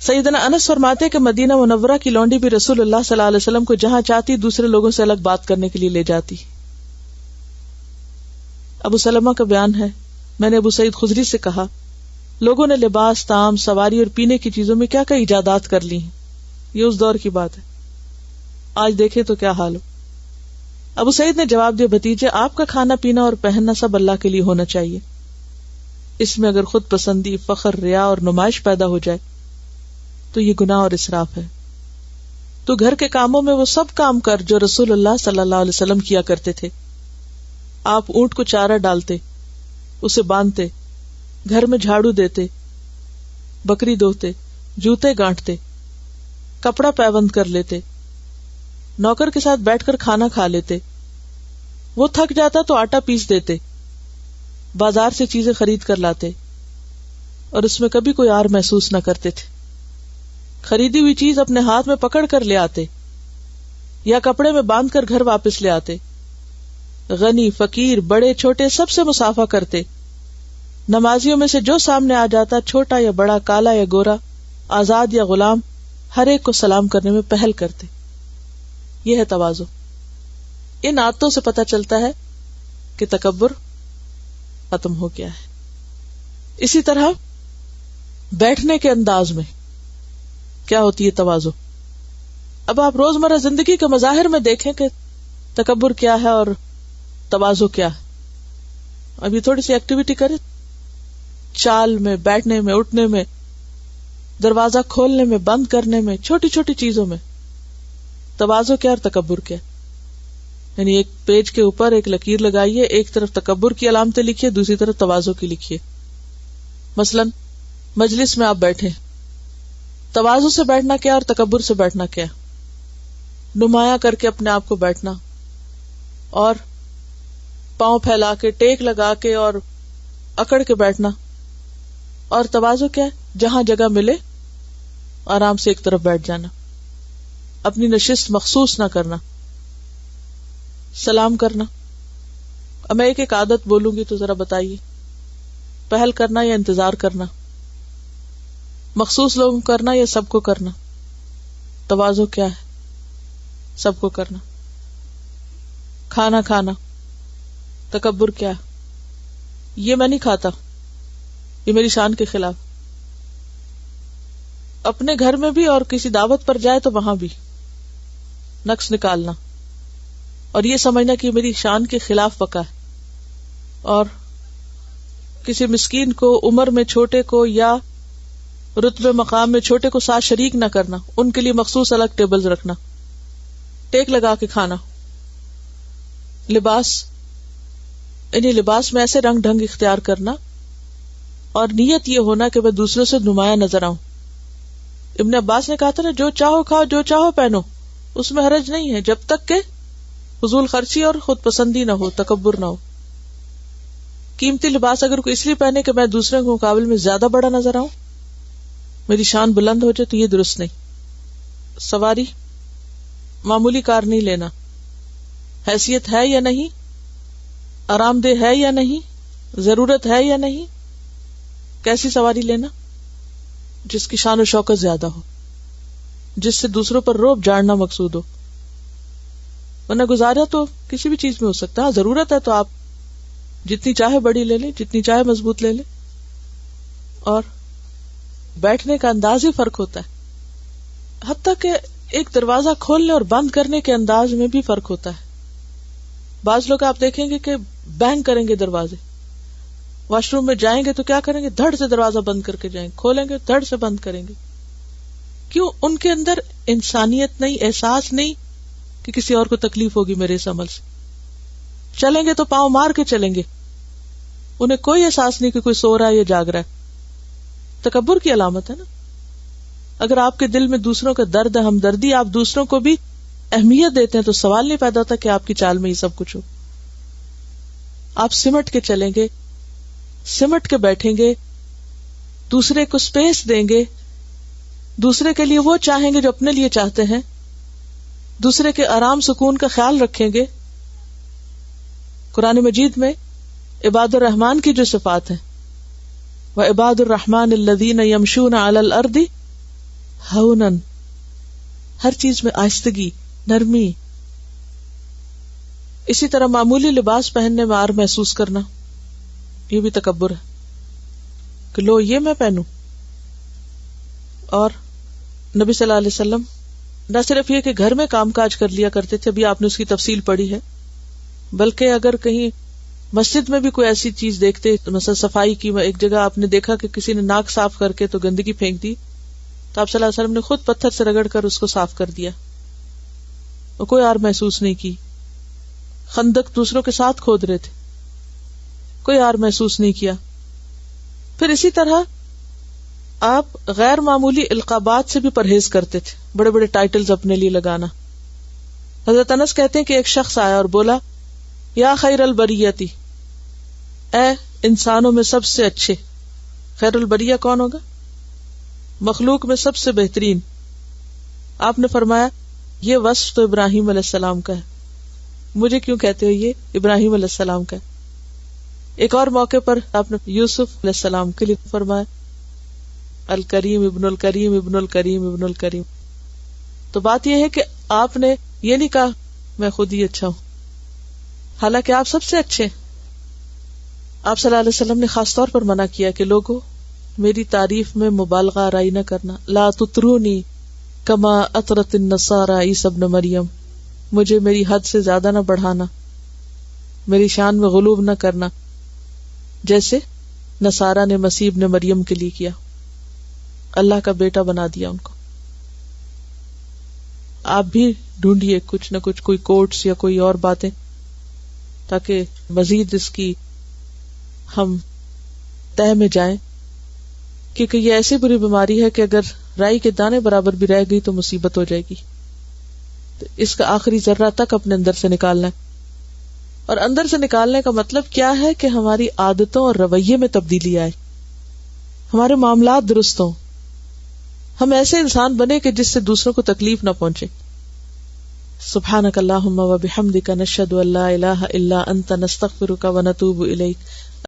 سیدنا انس فرماتے کہ مدینہ منورہ کی لونڈی بھی رسول اللہ صلی اللہ علیہ وسلم کو جہاں چاہتی دوسرے لوگوں سے الگ بات کرنے کے لیے لے جاتی. ابو سلمہ کا بیان ہے، میں نے ابو سعید خدری سے کہا، لوگوں نے لباس، طعام، سواری اور پینے کی چیزوں میں کیا کیا ایجادات کر لی ہیں، یہ اس دور کی بات ہے، آج دیکھیں تو کیا حال ہو۔ ابو سعید نے جواب دیا، بھتیجے آپ کا کھانا پینا اور پہننا سب اللہ کے لیے ہونا چاہیے، اس میں اگر خود پسندی، فخر، ریا اور نمائش پیدا ہو جائے تو یہ گناہ اور اسراف ہے۔ تو گھر کے کاموں میں وہ سب کام کر جو رسول اللہ صلی اللہ علیہ وسلم کیا کرتے تھے۔ آپ اونٹ کو چارہ ڈالتے، اسے باندھتے، گھر میں جھاڑو دیتے، بکری دھوتے، جوتے گانٹتے، کپڑا پیبند کر لیتے، نوکر کے ساتھ بیٹھ کر کھانا کھا لیتے، وہ تھک جاتا تو آٹا پیس دیتے، بازار سے چیزیں خرید کر لاتے اور اس میں کبھی کوئی آر محسوس نہ کرتے تھے۔ خریدی ہوئی چیز اپنے ہاتھ میں پکڑ کر لے آتے یا کپڑے میں باندھ کر گھر واپس لے آتے۔ غنی، فقیر، بڑے چھوٹے سب سے مصافحہ کرتے۔ نمازیوں میں سے جو سامنے آ جاتا، چھوٹا یا بڑا، کالا یا گورا، آزاد یا غلام، ہر ایک کو سلام کرنے میں پہل کرتے۔ یہ ہے تواضع۔ ان عادتوں سے پتہ چلتا ہے کہ تکبر ختم ہو گیا ہے۔ اسی طرح بیٹھنے کے انداز میں کیا ہوتی ہے تواضع۔ اب آپ روزمرہ زندگی کے مظاہر میں دیکھیں کہ تکبر کیا ہے اور تواضع کیا ہے۔ ابھی تھوڑی سی ایکٹیویٹی کریں، چال میں، بیٹھنے میں، اٹھنے میں، دروازہ کھولنے میں، بند کرنے میں، چھوٹی چھوٹی چیزوں میں تواضع کیا اور تکبر کیا۔ یعنی ایک پیج کے اوپر ایک لکیر لگائیے، ایک طرف تکبر کی علامتیں لکھیے، دوسری طرف تواضع کی لکھیے۔ مثلا مجلس میں آپ بیٹھے، تواضع سے بیٹھنا کیا اور تکبر سے بیٹھنا کیا۔ نمایاں کر کے اپنے آپ کو بیٹھنا اور پاؤں پھیلا کے، ٹیک لگا کے اور اکڑ کے بیٹھنا، اور تواضع کیا ہے، جہاں جگہ ملے آرام سے ایک طرف بیٹھ جانا، اپنی نشست مخصوص نہ کرنا، سلام کرنا۔ اب میں ایک ایک عادت بولوں گی تو ذرا بتائیے، پہل کرنا یا انتظار کرنا، مخصوص لوگوں کو کرنا یا سب کو کرنا۔ تواضع کیا ہے، سب کو کرنا۔ کھانا کھانا، تکبر کیا ہے، یہ میں نہیں کھاتا، یہ میری شان کے خلاف۔ اپنے گھر میں بھی اور کسی دعوت پر جائے تو وہاں بھی نقص نکالنا اور یہ سمجھنا کہ یہ میری شان کے خلاف پکا ہے، اور کسی مسکین کو، عمر میں چھوٹے کو یا رتبے مقام میں چھوٹے کو ساتھ شریک نہ کرنا، ان کے لیے مخصوص الگ ٹیبلز رکھنا، ٹیک لگا کے کھانا۔ لباس، انہیں لباس میں ایسے رنگ ڈھنگ اختیار کرنا اور نیت یہ ہونا کہ میں دوسروں سے نمایاں نظر آؤں۔ ابن عباس نے کہا تھا نا، جو چاہو کھاؤ، جو چاہو پہنو، اس میں حرج نہیں ہے جب تک کہ فضول خرچی اور خود پسندی نہ ہو، تکبر نہ ہو۔ قیمتی لباس اگر کوئی اس لیے پہنے کہ میں دوسروں کے مقابلے میں زیادہ بڑا نظر آؤں، میری شان بلند ہو جائے، تو یہ درست نہیں۔ سواری، معمولی کار نہیں لینا، حیثیت ہے یا نہیں، آرام دہ ہے یا نہیں، ضرورت ہے یا نہیں، کیسی سواری لینا جس کی شان و شوکت زیادہ ہو، جس سے دوسروں پر رعب جاڑنا مقصود ہو۔ ورنہ گزارا تو کسی بھی چیز میں ہو سکتا ہے، ضرورت ہے تو آپ جتنی چاہے بڑی لے لیں، جتنی چاہے مضبوط لے لیں۔ اور بیٹھنے کا انداز ہی فرق ہوتا ہے، حتیٰ کہ ایک دروازہ کھولنے اور بند کرنے کے انداز میں بھی فرق ہوتا ہے۔ بعض لوگ آپ دیکھیں گے کہ بینگ کریں گے دروازے، واش روم میں جائیں گے تو کیا کریں گے، دھڑ سے دروازہ بند کر کے جائیں گے، کھولیں گے دھڑ سے بند کریں گے۔ کیوں؟ ان کے اندر انسانیت نہیں، احساس نہیں کہ کسی اور کو تکلیف ہوگی میرے اس عمل سے۔ چلیں گے تو پاؤں مار کے چلیں گے، انہیں کوئی احساس نہیں کہ کوئی سو رہا ہے یا جاگ رہا ہے۔ تکبر کی علامت ہے نا۔ اگر آپ کے دل میں دوسروں کا درد، ہمدردی، آپ دوسروں کو بھی اہمیت دیتے ہیں تو سوال نہیں پیدا ہوتا کہ آپ کی چال میں یہ سب کچھ ہو۔ آپ سمٹ کے چلیں گے، سمٹ کے بیٹھیں گے، دوسرے کو سپیس دیں گے، دوسرے کے لیے وہ چاہیں گے جو اپنے لیے چاہتے ہیں، دوسرے کے آرام سکون کا خیال رکھیں گے۔ قرآن مجید میں عباد الرحمن کی جو صفات ہیں، وعباد الرحمن الذین یمشون علی الارض ہونا، ہر چیز میں آہستگی، نرمی، اسی طرح معمولی لباس پہننے میں عار محسوس کرنا، یہ بھی تکبر ہے کہ لو یہ میں پہنوں. اور نبی صلی اللہ علیہ وسلم نہ صرف یہ کہ گھر میں کام کاج کر لیا کرتے تھے، ابھی آپ نے اس کی تفصیل پڑھی ہے، بلکہ اگر کہیں مسجد میں بھی کوئی ایسی چیز دیکھتے، مثلا صفائی کی، ایک جگہ آپ نے دیکھا کہ کسی نے ناک صاف کر کے تو گندگی پھینک دی، تو آپ صلی اللہ علیہ وسلم نے خود پتھر سے رگڑ کر اس کو صاف کر دیا، اور کوئی عار محسوس نہیں کی. خندق دوسروں کے ساتھ کھود رہے تھے، کوئی عار محسوس نہیں کیا. پھر اسی طرح آپ غیر معمولی القابات سے بھی پرہیز کرتے تھے، بڑے بڑے ٹائٹلز اپنے لیے لگانا. حضرت انس کہتے ہیں کہ ایک شخص آیا اور بولا، یا خیر البریتی، اے انسانوں میں سب سے اچھے. خیر البریہ کون ہوگا؟ مخلوق میں سب سے بہترین. آپ نے فرمایا یہ وصف تو ابراہیم علیہ السلام کا ہے. مجھے کیوں کہتے ہو؟ یہ ابراہیم علیہ السلام کا ہے. ایک اور موقع پر آپ نے یوسف علیہ السلام کے لیے فرمایا الکریم ابن الکریم ابن الکریم ابن الکریم. تو بات یہ ہے کہ آپ نے یہ نہیں کہا میں خود ہی اچھا ہوں، حالانکہ آپ سب سے اچھے. آپ صلی اللہ علیہ وسلم نے خاص طور پر منع کیا کہ لوگوں میری تعریف میں مبالغہ آرائی نہ کرنا. لا تطرونی کما اطرت النصارى عیسی ابن مریم، مجھے میری حد سے زیادہ نہ بڑھانا، میری شان میں غلوب نہ کرنا، جیسے نصارہ نے مسیح ابن مریم کے لیے کیا، اللہ کا بیٹا بنا دیا ان کو. آپ بھی ڈھونڈیے کچھ نہ کچھ، کوئی کوٹس یا کوئی اور باتیں، تاکہ مزید اس کی ہم تہ میں جائیں، کیونکہ یہ ایسی بری بیماری ہے کہ اگر رائی کے دانے برابر بھی رہ گئی تو مصیبت ہو جائے گی. تو اس کا آخری ذرہ تک اپنے اندر سے نکالنا ہے. اور اندر سے نکالنے کا مطلب کیا ہے کہ ہماری عادتوں اور رویے میں تبدیلی آئے، ہمارے معاملات درست ہوں، ہم ایسے انسان بنے کہ جس سے دوسروں کو تکلیف نہ پہنچے. سبحانک اللہم و بحمدک نشہد ان لا الہ الا انت نستغفرک و نتوب الیک.